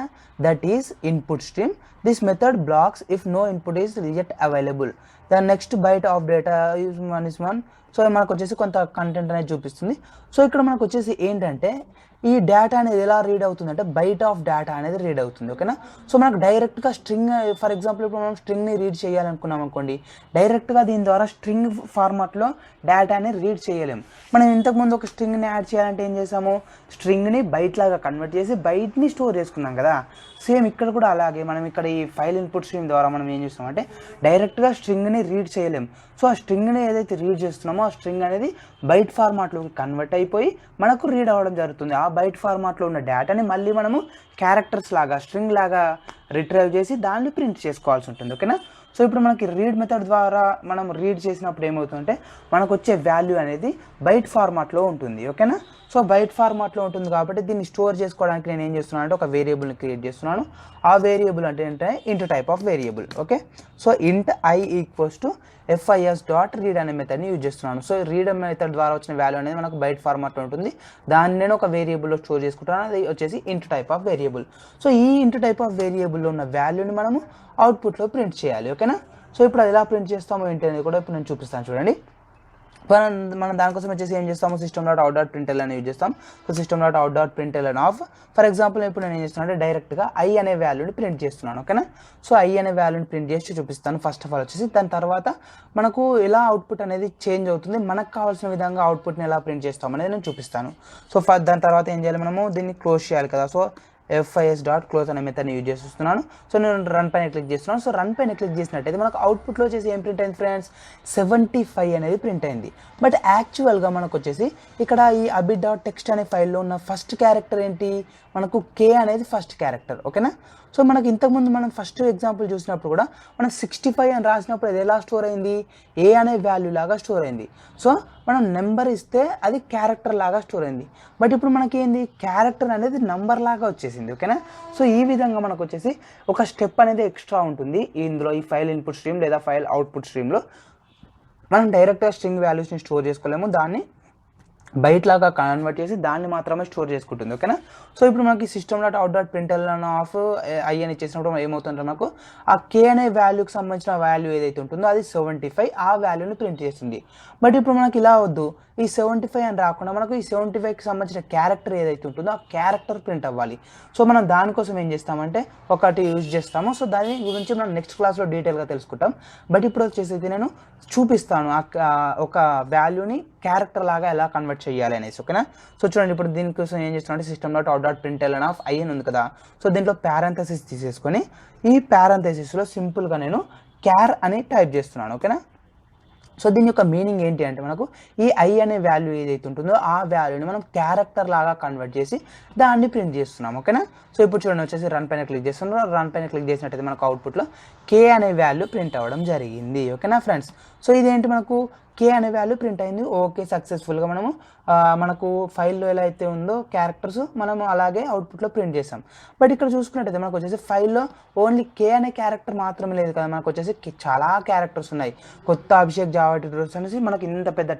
that is input stream. This method blocks if no input is yet available. The next byte of data is one. So మనకు వచ్చేసి కొంత కంటెంట్ అనేది చూపిస్తుంది. సో ఇక్కడ మనకు వచ్చేసి ఏంటంటే ఈ డేటా అనేది ఎలా రీడ్ అవుతుంది అంటే బైట్ ఆఫ్ డేటా అనేది రీడ్ అవుతుంది. ఓకేనా? సో మనకు డైరెక్ట్గా స్ట్రింగ్, ఫర్ ఎగ్జాంపుల్ ఇప్పుడు మనం స్ట్రింగ్ని రీడ్ చేయాలనుకున్నాం అనుకోండి, డైరెక్ట్గా దీని ద్వారా స్ట్రింగ్ ఫార్మాట్లో డేటాని రీడ్ చేయలేము. మనం ఇంతకుముందు ఒక స్ట్రింగ్ని యాడ్ చేయాలంటే ఏం చేసాము, స్ట్రింగ్ని బైట్ లాగా కన్వర్ట్ చేసి బైట్ని స్టోర్ చేసుకున్నాం కదా. సేమ్ ఇక్కడ కూడా అలాగే మనం ఇక్కడ ఈ ఫైల్ ఇన్పుట్ స్ట్రీమ్ ద్వారా మనం ఏం చేస్తామంటే డైరెక్ట్గా స్ట్రింగ్ని రీడ్ చేయలేము. సో ఆ స్ట్రింగ్ని ఏదైతే రీడ్ చేస్తున్నామో ఆ స్ట్రింగ్ అనేది బైట్ ఫార్మాట్లోకి కన్వర్ట్ అయిపోయి మనకు రీడ్ అవ్వడం జరుగుతుంది. ఆ బైట్ ఫార్మాట్లో ఉన్న డేటాని మళ్ళీ మనము క్యారెక్టర్స్ లాగా స్ట్రింగ్ లాగా రిట్రైవ్ చేసి దాన్ని ప్రింట్ చేసుకోవాల్సి ఉంటుంది. ఓకేనా? సో ఇప్పుడు మనకి రీడ్ మెథడ్ ద్వారా మనం రీడ్ చేసినప్పుడు ఏమవుతుందంటే మనకు వచ్చే వాల్యూ అనేది బైట్ ఫార్మాట్లో ఉంటుంది. ఓకేనా? సో బైట్ ఫార్మాట్లో ఉంటుంది కాబట్టి దీన్ని స్టోర్ చేసుకోవడానికి నేను ఏం చేస్తున్నాను అంటే ఒక వేరియబుల్ని క్రియేట్ చేస్తున్నాను. ఆ వేరియబుల్ అంటే ఏంటంటే ఇంట్ type of variable. Okay, so ఇంట్ I ఈక్వల్స్ టు FIS.read అనే మెథడ్ని యూజ్ చేస్తున్నాను. సో రీడ్ మెథడ్ ద్వారా వచ్చిన వాల్యూ అనేది మనకు బైట్ ఫార్మాట్లో ఉంటుంది. దాన్ని నేను ఒక వేరియబుల్లో స్టోర్ చేసుకుంటాను. అది వచ్చేసి ఇంట్ టైప్ ఆఫ్ వేరియబుల్. సో ఈ ఇంట్ టైప్ ఆఫ్ వేరియబుల్లో ఉన్న వాల్యూని మనము అవుట్పుట్లో ప్రింట్ చేయాలి. ఓకేనా? సో ఇప్పుడు అది ఎలా ప్రింట్ చేస్తామో ఏంటి అనేది కూడా ఇప్పుడు నేను చూపిస్తాను. చూడండి, మనం దానికోసం వచ్చేసి ఏం చేస్తాము, system.out.println అని యూజ్ చేస్తాం. So system.out.println of, for example ఇప్పుడు నేను ఏం చేస్తున్నాను అంటే డైరెక్ట్గా I అనే వాల్యూని ప్రింట్ చేస్తున్నాను. ఓకేనా? సో I అనే వాల్యూని ప్రింట్ చేసి చూపిస్తాను ఫస్ట్ ఆఫ్ ఆల్ వచ్చేసి. దాని తర్వాత మనకు ఎలా అవుట్పుట్ అనేది చేంజ్ అవుతుంది, మనకు కావాల్సిన విధంగా అవుట్పుట్ని ఎలా ప్రింట్ చేస్తాం అనేది నేను చూపిస్తాను. సో దాని తర్వాత ఏం చేయాలి, మనము దీన్ని క్లోజ్ చేయాలి కదా. సో FIS.close అనే మెథడ్ని యూజ్ చేస్తున్నాను. సో నేను రన్ పైన క్లిక్ చేస్తున్నాను. సో రన్ పైన క్లిక్ చేసినట్టయితే మనకు అవుట్పుట్లో వచ్చేసి ఏం ప్రింట్ అయింది ఫ్రెండ్స్, 75 అనేది ప్రింట్ అయింది. బట్ యాక్చువల్గా మనకు వచ్చేసి ఇక్కడ ఈ abhi.txt అనే ఫైల్లో ఉన్న ఫస్ట్ క్యారెక్టర్ ఏంటి, మనకు K అనేది ఫస్ట్ క్యారెక్టర్. ఓకేనా? సో మనకి ఇంతకుముందు మనం ఫస్ట్ ఎగ్జాంపుల్ చూసినప్పుడు కూడా మనం 65 అని రాసినప్పుడు అది ఎలా స్టోర్ అయింది, A అనే వాల్యూ లాగా స్టోర్ అయింది. సో మనం నెంబర్ ఇస్తే అది క్యారెక్టర్ లాగా స్టోర్ అయింది. బట్ ఇప్పుడు మనకి ఏంది, క్యారెక్టర్ అనేది నంబర్ లాగా వచ్చేసింది. ఓకేనా? సో ఈ విధంగా మనకు వచ్చేసి ఒక స్టెప్ అనేది ఎక్స్ట్రా ఉంటుంది ఇందులో, ఈ ఫైల్ ఇన్పుట్ స్ట్రీమ్ లేదా ఫైల్ అవుట్పుట్ స్ట్రీమ్లో. మనం డైరెక్ట్గా స్ట్రింగ్ వాల్యూస్ని స్టోర్ చేసుకోలేము, దాన్ని బైట్ లాగా కన్వర్ట్ చేసి దాన్ని మాత్రమే స్టోర్ చేసుకుంటుంది. ఓకేనా? సో ఇప్పుడు మనకి system.out.println ఆఫ్ I అని ఇచ్చేసినప్పుడు ఏమవుతుందంటే మనకు ఆ K అనే వాల్యూకి సంబంధించిన వాల్యూ ఏదైతే ఉంటుందో అది 75, ఆ వాల్యూని ప్రింట్ చేస్తుంది. బట్ ఇప్పుడు మనకి ఇలా వద్దు, ఈ 75 అని రాకుండా మనకు ఈ 75కి సంబంధించిన క్యారెక్టర్ ఏదైతే ఉంటుందో ఆ క్యారెక్టర్ ప్రింట్ అవ్వాలి. సో మనం దానికోసం ఏం చేస్తామంటే ఒకటి యూజ్ చేస్తాము. సో దాని గురించి మనం నెక్స్ట్ క్లాస్లో డీటెయిల్గా తెలుసుకుంటాం. బట్ ఇప్పుడు వచ్చేసి నేను చూపిస్తాను ఒక వాల్యూని క్యారెక్టర్ లాగా ఎలా కన్వర్ట్ చేయాలి అనేసి, ఓకేనా. సో చూడండి, ఇప్పుడు దీనికోసం ఏం చేస్తున్నాం అంటే system.out.println ఆఫ్ i అని ఉంది కదా. సో దీంట్లో పారాంథసిస్ తీసేసుకొని ఈ పారాంథసిస్లో సింపుల్గా నేను క్యార్ అని టైప్ చేస్తున్నాను, ఓకేనా. సో దీని యొక్క మీనింగ్ ఏంటి అంటే మనకు ఈ ఐ అనే వాల్యూ ఏదైతే ఉంటుందో ఆ వాల్యూని మనం క్యారెక్టర్ లాగా కన్వర్ట్ చేసి దాన్ని ప్రింట్ చేస్తున్నాం, ఓకేనా. సో ఇప్పుడు చూడండి, వచ్చేసి రన్ పైన క్లిక్ చేస్తున్నాం. రన్ పైన క్లిక్ చేసినట్టయితే మనకు అవుట్పుట్లో కే అనే వాల్యూ ప్రింట్ అవ్వడం జరిగింది, ఓకేనా ఫ్రెండ్స్. సో ఇదేంటి, మనకు కే అనే వాల్యూ ప్రింట్ అయింది. ఓకే, సక్సెస్ఫుల్గా మనము మనకు ఫైల్లో ఎలా అయితే ఉందో క్యారెక్టర్స్ మనము అలాగే అవుట్పుట్లో ప్రింట్ చేసాం. బట్ ఇక్కడ చూసుకున్నట్టయితే మనకు వచ్చేసి ఫైల్లో ఓన్లీ కే అనే క్యారెక్టర్ మాత్రమే లేదు కదా, మనకు వచ్చేసి చాలా క్యారెక్టర్స్ ఉన్నాయి. కొత్త అభిషేక్ జావా ట్యూటోరియల్స్ అనేసి మనకి ఇంత పెద్ద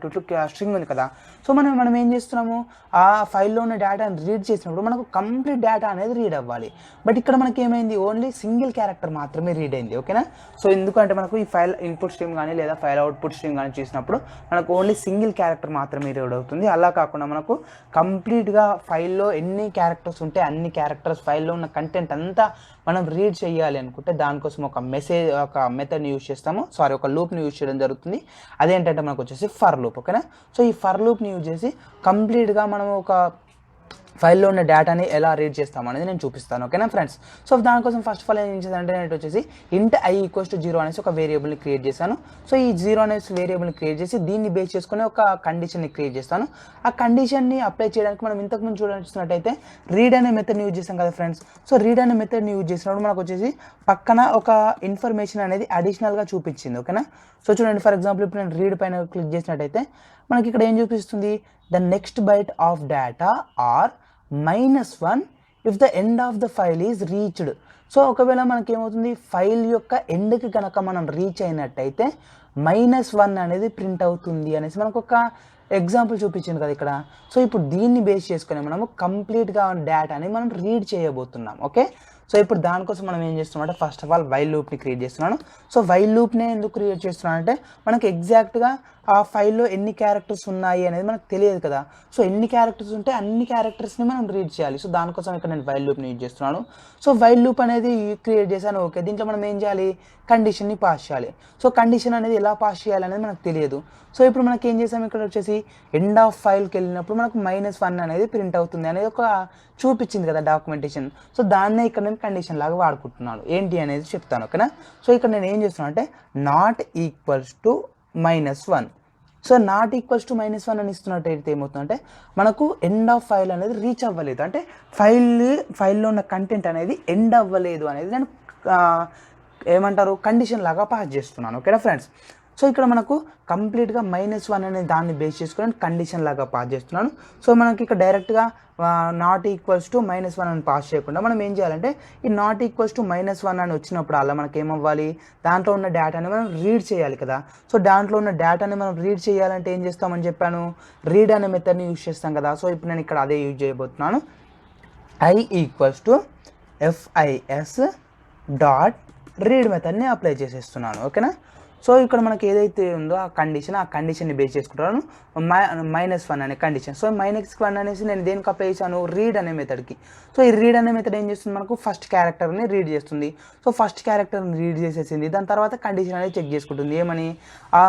స్ట్రింగ్ ఉంది కదా. సో మనం ఏం చేస్తున్నాము, ఆ ఫైల్లో ఉన్న డేటాని రీడ్ చేసినప్పుడు మనకు కంప్లీట్ డేటా అనేది రీడ్ అవ్వాలి. బట్ ఇక్కడ మనకి ఏమైంది, ఓన్లీ సింగిల్ క్యారెక్టర్ మాత్రమే రీడ్ అయింది, ఓకేనా. సో ఎందుకంటే మనకు ఈ ఫైల్ ఇన్పుట్ స్ట్రీమ్ కానీ లేదా ఫైల్ అవుట్పుట్ స్ట్రీమ్ కానీ చూసినప్పుడు మనకు ఓన్లీ సింగిల్ క్యారెక్టర్ మాత్రమే రీడ్ అవుతుంది. అలా కాకుండా మనకు కంప్లీట్గా ఫైల్లో ఎన్ని క్యారెక్టర్స్ ఉంటే అన్ని క్యారెక్టర్స్ ఫైల్లో ఉన్న కంటెంట్ అంతా మనం రీడ్ చేయాలి అనుకుంటే దానికోసం ఒక మెథడ్ని యూజ్ చేస్తాము, ఒక లూప్ని యూజ్ చేయడం జరుగుతుంది. అదేంటంటే మనకు వచ్చేసి ఫర్ లూప్, ఓకేనా. సో ఈ ఫర్ లూప్ని యూజ్ చేసి కంప్లీట్గా మనం ఒక ఫైల్లో ఉన్న డేటాని ఎలా రీడ్ చేస్తాం అనేది నేను చూపిస్తాను, ఓకేనా ఫ్రెండ్స్. సో దానికోసం ఫస్ట్ ఆఫ్ ఆల్ ఏం చేశానంటే నేను వచ్చేసి int i = 0 అనేసి ఒక వేరియబుల్ని క్రియేట్ చేశాను. సో ఈ 0 అనేసి వేరియబుల్ని క్రియేట్ చేసి దీన్ని బేస్ చేసుకుని ఒక కండిషన్ని క్రియేట్ చేస్తాను. ఆ కండిషన్ని అప్లై చేయడానికి మనం ఇంతకుముందు చూసినట్టయితే రీడ్ అనే మెథడ్ని యూజ్ చేస్తాం కదా ఫ్రెండ్స్. సో రీడ్ అనే మెథడ్ని యూజ్ చేసినప్పుడు మనకు వచ్చేసి పక్కన ఒక ఇన్ఫర్మేషన్ అనేది అడిషనల్గా చూపించింది, ఓకేనా. సో చూడండి, ఫర్ ఎగ్జాంపుల్ ఇప్పుడు నేను రీడ్ పైన క్లిక్ చేసినట్టయితే మనకి ఇక్కడ ఏం చూపిస్తుంది, the next byte of data or -1 if the end of the file is reached. So ఒకవేళ మనకి ఏమవుతుంది, ఫైల్ యొక్క ఎండ్కి కనుక మనం రీచ్ అయినట్టయితే -1 అనేది ప్రింట్ అవుతుంది అనేసి మనకు ఒక ఎగ్జాంపుల్ చూపించింది కదా ఇక్కడ. సో ఇప్పుడు దీన్ని బేస్ చేసుకొని మనము కంప్లీట్గా డేటాని మనం రీడ్ చేయబోతున్నాం, ఓకే. సో ఇప్పుడు దానికోసం మనం ఏం చేస్తున్నాం అంటే ఫస్ట్ ఆఫ్ ఆల్ వైల్ లూప్ని క్రియేట్ చేస్తున్నాను. సో వైల్ లూప్నే ఎందుకు క్రియేట్ చేస్తున్నాను అంటే మనకు ఎగ్జాక్ట్గా ఆ ఫైల్లో ఎన్ని క్యారెక్టర్స్ ఉన్నాయి అనేది మనకు తెలియదు కదా. సో ఎన్ని క్యారెక్టర్స్ ఉంటే అన్ని క్యారెక్టర్స్ని మనం రీడ్ చేయాలి. సో దానికోసం ఇక్కడ నేను వైల్ లూప్ని యూజ్ చేస్తున్నాను. సో వైల్ లూప్ అనేది క్రియేట్ చేశాను, ఓకే. దీంట్లో మనం ఏం చేయాలి, కండిషన్ని పాస్ చేయాలి. సో కండిషన్ అనేది ఎలా పాస్ చేయాలి అనేది మనకు తెలియదు. సో ఇప్పుడు మనకి ఏం చేసాం, ఇక్కడ వచ్చేసి ఎండ్ ఆఫ్ ఫైల్కి వెళ్ళినప్పుడు మనకు -1 అనేది ప్రింట్ అవుతుంది అనేది ఒక చూపించింది కదా డాక్యుమెంటేషన్. సో దాన్నే ఇక్కడ నేను కండిషన్ లాగా వాడుకుంటున్నాను. ఏంటి అనేది చెప్తాను, ఓకేనా. సో ఇక్కడ నేను ఏం చేస్తున్నాను అంటే not equals to -1. So not equals to -1 అని ఇస్తున్నట్టయితే ఏమవుతుందంటే మనకు ఎండ్ ఆఫ్ ఫైల్ అనేది రీచ్ అవ్వలేదు, అంటే ఫైల్లో ఉన్న కంటెంట్ అనేది ఎండ్ అవ్వలేదు అనేది నేను ఏమంటారు కండిషన్ లాగా పాస్ చేస్తున్నాను, ఓకేనా ఫ్రెండ్స్. సో ఇక్కడ మనకు కంప్లీట్గా -1 అనే దాన్ని బేస్ చేసుకొని కండిషన్ లాగా పాస్ చేస్తున్నాను. సో మనకి ఇక్కడ డైరెక్ట్గా నాట్ ఈక్వల్స్ టు -1 అని పాస్ చేయకుండా మనం ఏం చేయాలంటే ఈ నాట్ ఈక్వల్స్ టు -1 అని వచ్చినప్పుడు అలా మనకి ఏమవ్వాలి, దాంట్లో ఉన్న డేటాని మనం రీడ్ చేయాలి కదా. సో దాంట్లో ఉన్న డేటాని మనం రీడ్ చేయాలంటే ఏం చేస్తామని చెప్పాను, రీడ్ అనే మెథడ్ని యూజ్ చేస్తాం కదా. సో ఇప్పుడు నేను ఇక్కడ అదే యూజ్ చేయబోతున్నాను. i = fis డాట్ రీడ్ మెథడ్ని అప్లై చేసేస్తున్నాను, ఓకేనా. సో ఇక్కడ మనకి ఏదైతే ఉందో ఆ కండిషన్ని బేస్ చేసుకుంటాను -1 అనే కండిషన్. సో -1 అనేసి నేను దేనికి అప్లై చేశాను, రీడ్ అనే మెథడ్కి. సో ఈ రీడ్ అనే మెథడ్ ఏం చేస్తుంది, మనకు ఫస్ట్ క్యారెక్టర్ని రీడ్ చేస్తుంది. సో ఫస్ట్ క్యారెక్టర్ని రీడ్ చేసేసింది, దాని తర్వాత కండిషన్ అనేది చెక్ చేసుకుంటుంది ఏమని, ఆ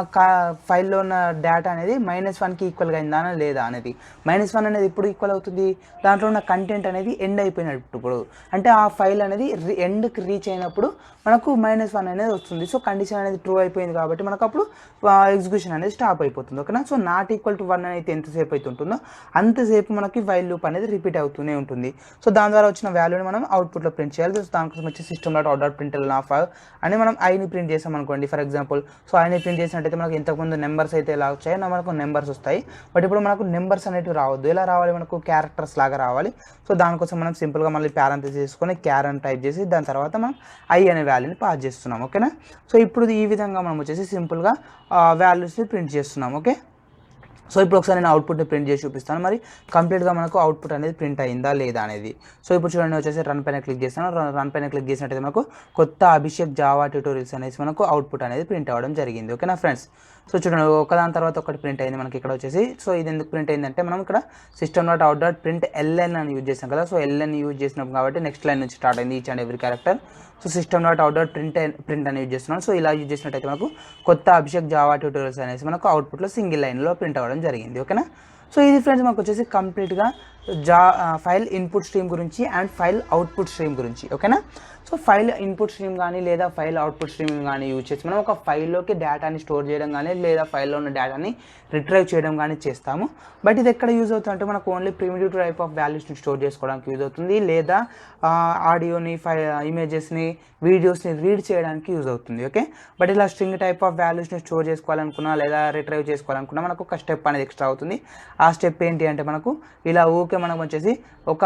ఫైల్లో ఉన్న డేటా అనేది -1కి ఈక్వల్గా అయిందా లేదా అనేది. -1 అనేది ఇప్పుడు ఈక్వల్ అవుతుంది, దాంట్లో ఉన్న కంటెంట్ అనేది ఎండ్ అయిపోయినప్పుడు, అంటే ఆ ఫైల్ అనేది ఎండ్కి రీచ్ అయినప్పుడు మనకు -1 అనేది వస్తుంది. సో కండిషన్ అనేది ట్రూ అయిపోయింది కాబట్టి మనకు అప్పుడు ఎగ్జిక్యూషన్ అనేది స్టాప్ అయిపోతుంది, ఓకేనా. సో నాట్ ఈక్వల్ టు 1 అయితే ఎంతసేపు అయితే ఉంటుందో అంతసేపు మనకి వైల్ లూప్ అనేది రిపీట్ అవుతూనే ఉంటుంది. సో దాని ద్వారా వచ్చిన వాల్యూని మనం అవుట్పుట్లో ప్రింట్ చేయాలి. సో దానికోసం వచ్చి system.out.println ఆఫ్ అని మనం ఐని ప్రింట్ చేసాం అనుకోండి ఫర్ ఎగ్జాంపుల్. సో ఐని ప్రింట్ చేసినట్టయితే మనకు ఇంతకుముందు నెంబర్స్ అయితే ఎలా వచ్చాయో మనకు నెంబర్స్ వస్తాయి. బట్ ఇప్పుడు మనకు నెంబర్స్ అనేవి రావద్దు, ఎలా రావాలి, మనకు క్యారెక్టర్స్ లాగా రావాలి. సో దానికోసం మనం సింపుల్గా మళ్ళీ ప్యారెంథసిస్ చేసుకొని క్యార్ అని టైప్ చేసి దాని తర్వాత మనం ఐ అనే వాల్యూని పాస్ చేస్తున్నాం, ఓకేనా. సో ఇప్పుడు ఈ విధంగా మనం వచ్చేసి సింపుల్గా వాల్యూస్ని ప్రింట్ చేస్తున్నాం, ఓకే. సో ఇప్పుడు ఒకసారి నేను అవుట్పుట్ని ప్రింట్ చేసి చూపిస్తాను, మరి కంప్లీట్గా మనకు అవుట్పుట్ అనేది ప్రింట్ అయిందా లేదా అనేది. సో ఇప్పుడు చూడండి, వచ్చేసి రన్ పైన క్లిక్ చేస్తాను. రన్ పైన క్లిక్ చేసినట్టయితే మనకు కొత్త అభిషేక్ జావా ట్యూటోరియల్స్ అనేసి మనకు అవుట్పుట్ అనేది ప్రింట్ అవ్వడం జరిగింది. ఓకేనా ఫ్రెండ్స్. సో చూడండి, ఒకదాని తర్వాత ఒకటి ప్రింట్ అయింది మనకి ఇక్కడ వచ్చేసి. సో ఇది ఎందుకు ప్రింట్ అయిందంటే మనం ఇక్కడ system.out.print ln అని యూజ్ చేస్తాం కదా. సో ln యూజ్ చేసినాం కాబట్టి నెక్స్ట్ లైన్ నుంచి స్టార్ట్ అయింది each and every character. So system.out.print అని యూజ్ చేస్తున్నాం. సో ఇలా యూజ్ చేసినట్టయితే మనకు కొత్త అభిషేక్ జావా ట్యూటోరియల్స్ అనేసి మనకు అవుట్పుట్లో సింగిల్ లైన్లో ప్రింట్ అవ్వడం జరిగింది. ఓకేనా. సో ఇది ఫ్రెండ్స్ మనకు వచ్చేసి కంప్లీట్గా ఫైల్ ఇన్పుట్ స్ట్రీమ్ గురించి అండ్ ఫైల్ అవుట్పుట్ స్ట్రీమ్ గురించి. ఓకేనా. సో ఫైల్ ఇన్పుట్ స్ట్రీమ్ కానీ లేదా ఫైల్ అవుట్పుట్ స్ట్రీమ్ కానీ యూజ్ చేసి మనం ఒక ఫైల్లోకి డేటాని స్టోర్ చేయడం కానీ లేదా ఫైల్లో ఉన్న డేటాని రిట్రైవ్ చేయడం కానీ చేస్తాము. బట్ ఇది ఎక్కడ యూజ్ అవుతుంది అంటే మనకు ఓన్లీ ప్రిమిటివ్ టైప్ ఆఫ్ వాల్యూస్ని స్టోర్ చేసుకోవడానికి యూజ్ అవుతుంది, లేదా ఆడియోని ఇమేజెస్ని వీడియోస్ని రీడ్ చేయడానికి యూజ్ అవుతుంది. ఓకే. బట్ ఇలా స్ట్రింగ్ టైప్ ఆఫ్ వాల్యూస్ని స్టోర్ చేసుకోవాలనుకున్నా లేదా రిట్రైవ్ చేసుకోవాలనుకున్నా మనకు ఒక స్టెప్ అనేది ఎక్స్ట్రా అవుతుంది. ఆ స్టెప్ ఏంటి అంటే మనకు ఇలా ఊకే మనం వచ్చేసి ఒక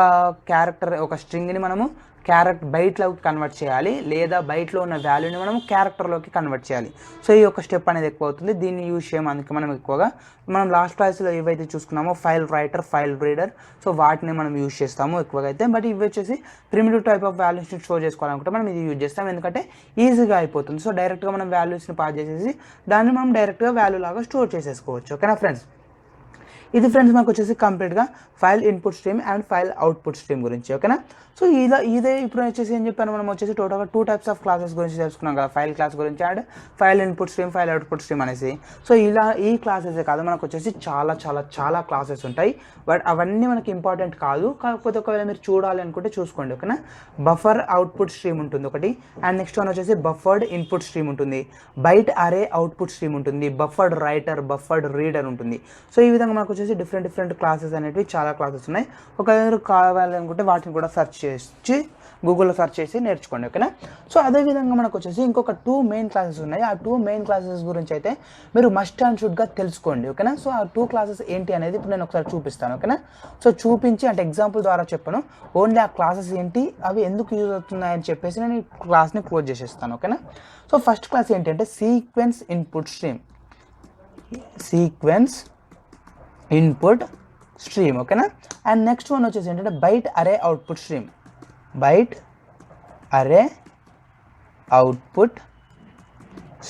క్యారెక్టర్ ఒక స్ట్రింగ్ని మనము బైట్లోకి కన్వర్ట్ చేయాలి, లేదా బైట్లో ఉన్న వాల్యూని మనం క్యారెక్టర్లోకి కన్వర్ట్ చేయాలి. సో ఈ యొక్క స్టెప్ అనేది ఎక్కువ అవుతుంది. దీన్ని యూజ్ చేయం అందుకే మనం ఎక్కువగా మనం లాస్ట్ క్లాస్లో ఏవైతే చూసుకున్నామో file writer, file reader, so వాటిని మనం యూజ్ చేస్తాము ఎక్కువగా అయితే. బట్ ఇవి వచ్చేసి ప్రిమిటివ్ టైప్ ఆఫ్ వాల్యూస్ని స్టోర్ చేసుకోవాలనుకుంటే మనం ఇది యూజ్ చేస్తాం, ఎందుకంటే ఈజీగా అయిపోతుంది. సో డైరెక్ట్గా మనం వాల్యూస్ని పాస్ చేసేసి దాన్ని మనం డైరెక్ట్గా వాల్యూ లాగా స్టోర్ చేసేసుకోవచ్చు. ఓకేనా ఫ్రెండ్స్. ఇది ఫ్రెండ్స్ మనకు వచ్చేసి కంప్లీట్గా file input stream and file output stream గురించి. ఓకేనా. సో ఇదే ఇప్పుడు వచ్చేసి ఏం చెప్పాను, మనం వచ్చేసి టోటల్గా 2 టైప్స్ ఆఫ్ క్లాసెస్ గురించి తెలుసుకున్నాం కదా, ఫైల్ క్లాస్ గురించి and file input stream, file output stream అనేసి. సో ఇలా ఈ క్లాసెసే కాదు, మనకు వచ్చేసి చాలా క్లాసెస్ ఉంటాయి. బట్ అవన్నీ మనకి ఇంపార్టెంట్ కాదు, కాకపోతే ఒకవేళ మీరు చూడాలి అనుకుంటే చూసుకోండి. ఓకేనా. బఫర్ అవుట్పుట్ స్ట్రీమ్ ఉంటుంది ఒకటి, అండ్ నెక్స్ట్ వన్ వచ్చేసి బఫర్డ్ ఇన్పుట్ స్ట్రీమ్ ఉంటుంది, బైట్ అరే అవుట్పుట్ స్ట్రీమ్ ఉంటుంది, బఫర్డ్ రైటర్, బఫర్డ్ రీడర్ ఉంటుంది. సో ఈ విధంగా మనకు వచ్చేసి డిఫరెంట్ క్లాసెస్ అనేవి చాలా క్లాసెస్ ఉన్నాయి. ఒకవేళ కావాలనుకుంటే వాటిని కూడా సెర్చ్ చేసి గూగుల్లో సెర్చ్ చేసి నేర్చుకోండి. ఓకేనా. సో అదేవిధంగా మనకు వచ్చేసి ఇంకొక 2 మెయిన్ క్లాసెస్ ఉన్నాయి. ఆ 2 మెయిన్ క్లాసెస్ గురించి అయితే మీరు మస్ట్ అండ్ షుడ్గా తెలుసుకోండి. ఓకేనా. సో ఆ 2 క్లాసెస్ ఏంటి అనేది ఇప్పుడు నేను ఒకసారి చూపిస్తాను. ఓకేనా. సో చూపించి అంటే ఎగ్జాంపుల్ ద్వారా చెప్పను, ఓన్లీ ఆ క్లాసెస్ ఏంటి, అవి ఎందుకు యూజ్ అవుతున్నాయని చెప్పేసి నేను ఈ క్లాస్ని క్లోజ్ చేసేస్తాను. ఓకేనా. సో ఫస్ట్ క్లాస్ ఏంటంటే sequence input stream, sequence input stream. ఓకేనా. అండ్ నెక్స్ట్ వన్ వచ్చేసి ఏంటంటే బైట్ అరే అవుట్పుట్ స్ట్రీమ్, బైట్ అరే అవుట్పుట్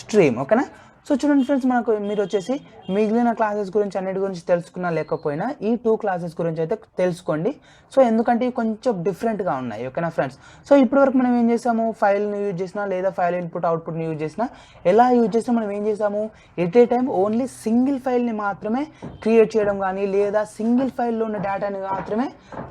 స్ట్రీమ్. ఓకేనా. సో చూడండి ఫ్రెండ్స్, మీరు వచ్చేసి మిగిలిన క్లాసెస్ గురించి అన్నిటి గురించి తెలుసుకున్నా లేకపోయినా ఈ 2 క్లాసెస్ గురించి అయితే తెలుసుకోండి. సో ఎందుకంటే ఇవి కొంచెం డిఫరెంట్గా ఉన్నాయి. ఓకేనా ఫ్రెండ్స్. సో ఇప్పటివరకు మనం ఏం చేసాము, ఫైల్ని యూజ్ చేసినా లేదా ఫైల్ ఇన్పుట్ అవుట్పుట్ని యూజ్ చేసినా, ఎలా యూజ్ చేసినా మనం ఏం చేసాము, at a time only single ఫైల్ని మాత్రమే క్రియేట్ చేయడం కానీ లేదా సింగిల్ ఫైల్లో ఉన్న డేటాని మాత్రమే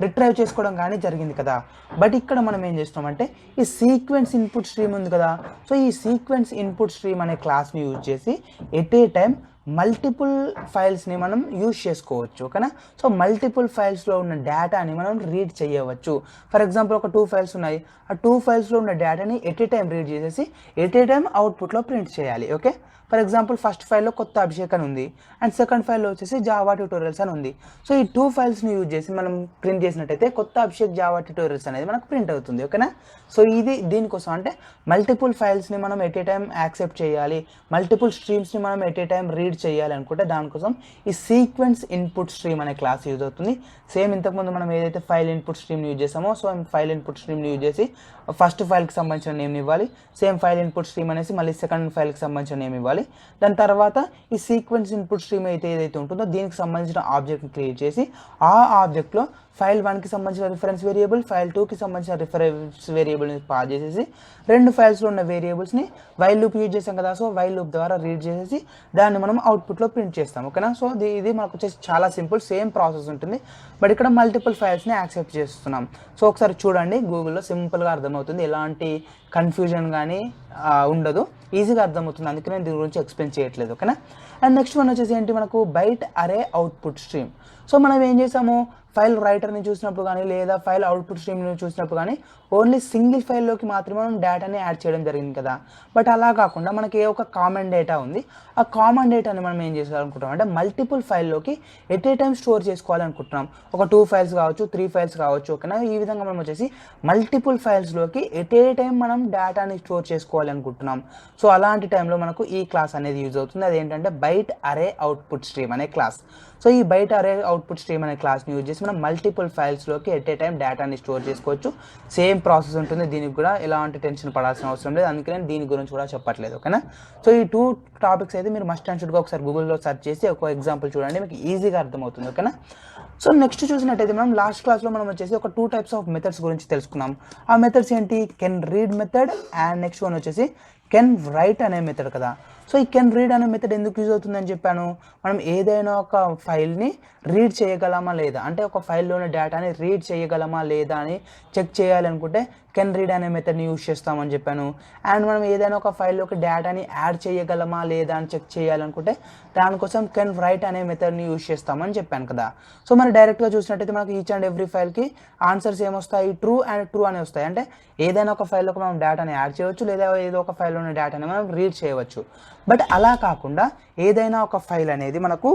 రిట్రైవ్ చేసుకోవడం కానీ జరిగింది కదా. బట్ ఇక్కడ మనం ఏం చేస్తామంటే ఈ సీక్వెన్స్ ఇన్పుట్ స్ట్రీమ్ ఉంది కదా, సో ఈ సీక్వెన్స్ ఇన్పుట్ స్ట్రీమ్ అనే క్లాస్ని యూజ్ చేసి ఎట్ ఏ టైం మల్టిపుల్ ఫైల్స్ని మనం యూజ్ చేసుకోవచ్చు. ఓకేనా. సో మల్టిపుల్ ఫైల్స్లో ఉన్న డేటాని మనం రీడ్ చేయవచ్చు. ఫర్ ఎగ్జాంపుల్ ఒక 2 ఫైల్స్ ఉన్నాయి, ఆ 2 ఫైల్స్లో ఉన్న డేటాని ఎట్ ఏ టైం రీడ్ చేసేసి ఎట్ ఏ టైం అవుట్పుట్లో ప్రింట్ చేయాలి. ఓకే. ఫర్ ఎగ్జాంపుల్ ఫస్ట్ ఫైల్లో కొత్త అభిషేక్ అని ఉంది అండ్ సెకండ్ ఫైల్లో వచ్చేసి జావా ట్యూటోరియల్స్ అని ఉంది. సో ఈ 2 ఫైల్స్ని యూజ్ చేసి మనం ప్రింట్ చేసినట్టయితే కొత్త అభిషేక్ జావా ట్యూటోరియల్స్ అనేది మనకు ప్రింట్ అవుతుంది. ఓకేనా. సో ఇది దీనికోసం అంటే మల్టిపుల్ ఫైల్స్ని మనం ఎట్ ఏ టైం యాక్సెప్ట్ చేయాలి, మల్టిపుల్ స్ట్రీమ్స్ని మనం ఎట్ ఏ టైం రీడ్ చేయాలి అనుకుంటే దానికోసం ఈ సీక్వెన్స్ ఇన్పుట్ స్ట్రీమ్ అనే క్లాస్ యూజ్ అవుతుంది. సేమ్ ఇంతకుముందు మనం ఏదైతే ఫైల్ ఇన్పుట్ స్ట్రీమ్ని యూజ్ చేసామో, సో ఫైల్ ఇన్పుట్ స్ట్రీమ్ని యూజ్ చేసి ఫస్ట్ ఫైల్కి సంబంధించిన నేమ్ ఇవ్వాలి, సేమ్ ఫైల్ ఇన్పుట్ స్ట్రీమ్ అనేసి మళ్ళీ సెకండ్ ఫైల్కి సంబంధించిన నేమ్ ఇవ్వాలి. దాని తర్వాత ఈ సీక్వెన్స్ ఇన్పుట్ స్ట్రీమ్ ఏదైతే ఉంటుందో దీనికి సంబంధించిన ఆబ్జెక్ట్ని క్రియేట్ చేసి ఆ ఆబ్జెక్ట్లో ఫైల్ 1కి సంబంధించిన రిఫరెన్స్ వేరియబుల్, ఫైల్ 2కి సంబంధించిన రిఫరెన్స్ వేరియబుల్ని పాస్ చేసేసి 2 ఫైల్స్లో ఉన్న వేరియబుల్స్ని వైల్ లూప్ యూజ్ చేస్తాం కదా, సో వైల్ లూప్ ద్వారా రీడ్ చేసేసి దాన్ని మనం అవుట్పుట్లో ప్రింట్ చేస్తాం. ఓకేనా. సో ఇది మనకు వచ్చేసి చాలా సింపుల్, సేమ్ ప్రాసెస్ ఉంటుంది. బట్ ఇక్కడ మల్టిపుల్ ఫైల్స్ని యాక్సెప్ట్ చేస్తున్నాం. సో ఒకసారి చూడండి గూగుల్లో, సింపుల్గా అర్థమవుతుంది, ఎలాంటి కన్ఫ్యూజన్ కానీ ఉండదు, ఈజీగా అర్థమవుతుంది. అందుకే నేను దీని గురించి ఎక్స్ప్లెయిన్ చేయట్లేదు. ఓకేనా. అండ్ నెక్స్ట్ వన్ వచ్చేసి ఏంటి, మనకు బైట్ అరే అవుట్పుట్ స్ట్రీమ్. సో మనం ఏం చేసాము, ఫైల్ రైటర్ని చూసినప్పుడు కానీ లేదా ఫైల్ అవుట్పుట్ స్ట్రీమ్ని చూసినప్పుడు కానీ ఓన్లీ సింగిల్ ఫైల్లోకి మాత్రమే మనం డేటాని యాడ్ చేయడం జరిగింది కదా. బట్ అలా కాకుండా మనకి ఏ ఒక కామన్ డేటా ఉంది, ఆ కామన్ డేటాని మనం ఏం చేసుకోవాలనుకుంటున్నాం అంటే మల్టిపుల్ ఫైల్లోకి ఎట్ ఏ టైం స్టోర్ చేసుకోవాలనుకుంటున్నాం. ఒక 2 ఫైల్స్ కావచ్చు, 3 ఫైల్స్ కావచ్చు, ఓకేనా. ఈ విధంగా మనం వచ్చేసి మల్టిపుల్ ఫైల్స్లోకి ఎట్ ఏ టైం మనం డేటాని స్టోర్ చేసుకోవాలనుకుంటున్నాం. సో అలాంటి టైంలో మనకు ఈ క్లాస్ అనేది యూజ్ అవుతుంది. అదేంటంటే బైట్ అరే అవుట్పుట్ స్ట్రీమ్ అనే క్లాస్. సో ఈ బైట్ అరే అవుట్పుట్ స్ట్రీమ్ అనే క్లాస్ని యూజ్ చేసి మనం మల్టిపుల్ ఫైల్స్లోకి ఎట్ ఏ టైం డేటాని స్టోర్ చేసుకోవచ్చు. సేమ్ ప్రాసెస్ ఉంటుంది దీనికి కూడా, ఎలాంటి టెన్షన్ పడాల్సిన అవసరం లేదు. అందుకనే దీని గురించి కూడా చెప్పట్లేదు, ఓకేనా. సో ఈ 2 టాపిక్స్ అయితే మీరు మస్ట్ అండ్ షుడ్గా ఒకసారి గూగుల్లో సెర్చ్ చేసి ఒక ఎగ్జాంపుల్ చూడండి, మీకు ఈజీగా అర్థమవుతుంది, ఓకేనా. సో నెక్స్ట్ చూసినట్టయితే మనం లాస్ట్ క్లాస్లో మనం వచ్చేసి ఒక 2 టైప్స్ ఆఫ్ మెథడ్స్ గురించి తెలుసుకున్నాం. ఆ మెథడ్స్ ఏంటి? Can read method and next one వచ్చేసి కెన్ రైట్ అనే మెథడ్ కదా. సో ఈ కెన్ రీడ్ అనే మెథడ్ ఎందుకు యూజ్ అవుతుందని చెప్పాను, మనం ఏదైనా ఒక ఫైల్ని రీడ్ చేయగలమా లేదా, అంటే ఒక ఫైల్లోని డేటాని రీడ్ చేయగలమా లేదా అని చెక్ చేయాలనుకుంటే కెన్ రీడ్ అనే మెథడ్ని యూజ్ చేస్తామని చెప్పాను. అండ్ మనం ఏదైనా ఒక ఫైల్లోకి డేటాని యాడ్ చేయగలమా లేదా అని చెక్ చేయాలనుకుంటే దానికోసం కెన్ రైట్ అనే మెథడ్ని యూజ్ చేస్తామని చెప్పాను కదా. సో మరి డైరెక్ట్గా చూసినట్టయితే మనకు ఈచ్ అండ్ ఎవ్రీ ఫైల్కి ఆన్సర్స్ ఏమొస్తాయి? ట్రూ అండ్ ట్రూ అని వస్తాయి. అంటే ఏదైనా ఒక ఫైల్లోకి మనం డేటాని యాడ్ చేయవచ్చు లేదా ఏదో ఒక ఫైల్లోని డేటాని మనం రీడ్ చేయవచ్చు. బట్ అలా కాకుండా ఏదైనా ఒక ఫైల్ అనేది మనకు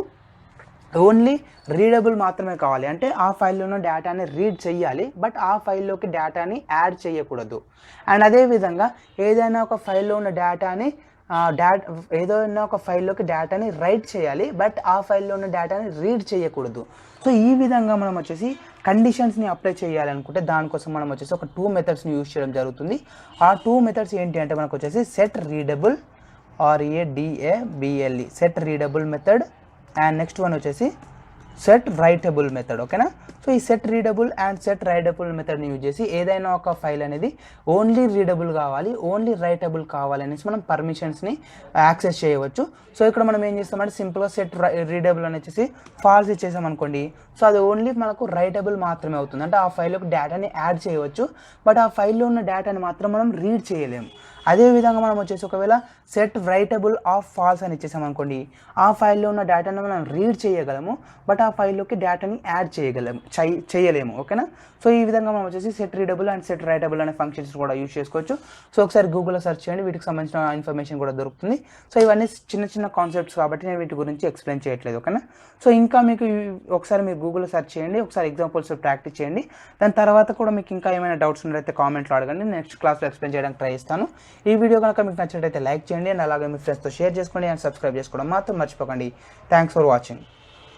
ఓన్లీ రీడబుల్ మాత్రమే కావాలి, అంటే ఆ ఫైల్లో ఉన్న డేటాని రీడ్ చేయాలి బట్ ఆ ఫైల్లోకి డేటాని యాడ్ చేయకూడదు. అండ్ అదేవిధంగా ఏదైనా ఒక ఫైల్లో ఉన్న డేటాని ఏదైనా ఒక ఫైల్లోకి డేటాని రైట్ చేయాలి బట్ ఆ ఫైల్లో ఉన్న డేటాని రీడ్ చేయకూడదు. సో ఈ విధంగా మనం వచ్చేసి కండిషన్స్ని అప్లై చేయాలనుకుంటే దానికోసం మనం వచ్చేసి ఒక 2 మెథడ్స్ని యూజ్ చేయడం జరుగుతుంది. ఆ 2 మెథడ్స్ ఏంటి అంటే మనకు వచ్చేసి set readable RADABLE set readable method and next one వచ్చేసి సెట్ రైటబుల్ మెథడ్, ఓకేనా. సో ఈ set readable and set writable మెథడ్ని యూజ్ చేసి ఏదైనా ఒక ఫైల్ అనేది ఓన్లీ రీడబుల్ కావాలి, ఓన్లీ రైటబుల్ కావాలి అనేసి మనం పర్మిషన్స్ని యాక్సెస్ చేయవచ్చు. సో ఇక్కడ మనం ఏం చేస్తామంటే సింపుల్గా సెట్ రీడబుల్ అని వచ్చేసి ఫాల్స్ ఇచ్చేసామనుకోండి, సో అది ఓన్లీ మనకు రైటబుల్ మాత్రమే అవుతుంది. అంటే ఆ ఫైల్లోకి డేటాని యాడ్ చేయవచ్చు బట్ ఆ ఫైల్లో ఉన్న డేటాని మాత్రం మనం రీడ్ చేయలేము. అదేవిధంగా మనం వచ్చేసి ఒకవేళ సెట్ రైటబుల్ ఆఫ్ ఫాల్స్ అని ఇచ్చేసామనుకోండి, ఆ ఫైల్లో ఉన్న డేటాను మనం రీడ్ చేయగలము బట్ ఆ ఫైల్లోకి డేటాని యాడ్ చేయలేము, ఓకేనా. సో ఈ విధంగా మనం వచ్చేసి set readable and set writable అనే ఫంక్షన్స్ కూడా యూజ్ చేసుకోవచ్చు. సో ఒకసారి గూగుల్లో సెర్చ్ చేయండి, వీటికి సంబంధించిన ఇన్ఫర్మేషన్ కూడా దొరుకుతుంది. సో ఇవన్నీ చిన్న చిన్న కాన్సెప్ట్స్ కాబట్టి నేను వీటి గురించి ఎక్స్ప్లెయిన్ చేయట్లేదు, ఓకేనా. సో ఇంకా మీకు ఒకసారి మీరు గూగుల్లో సెర్చ్ చేయండి, ఒకసారి ఎగ్జాంపుల్స్ ప్రాక్టీస్ చేయండి. దాని తర్వాత కూడా మీకు ఇంకా ఏమైనా డౌట్స్ ఉన్నట్లయితే కామెంట్లో అడగండి, నెక్స్ట్ క్లాస్లో ఎక్స్ప్లెయిన్ చేయడానికి ట్రై చేస్తాను. ఈ వీడియో కనుక మీకు నచ్చినట్లయితే లైక్ చేయండి అండ్ అలాగే మీ ఫ్రెండ్స్తో షేర్ చేసుకోండి అండ్ సబ్స్క్రైబ్ చేసుకోవడం మాత్రం మర్చిపోకండి. Thanks for watching.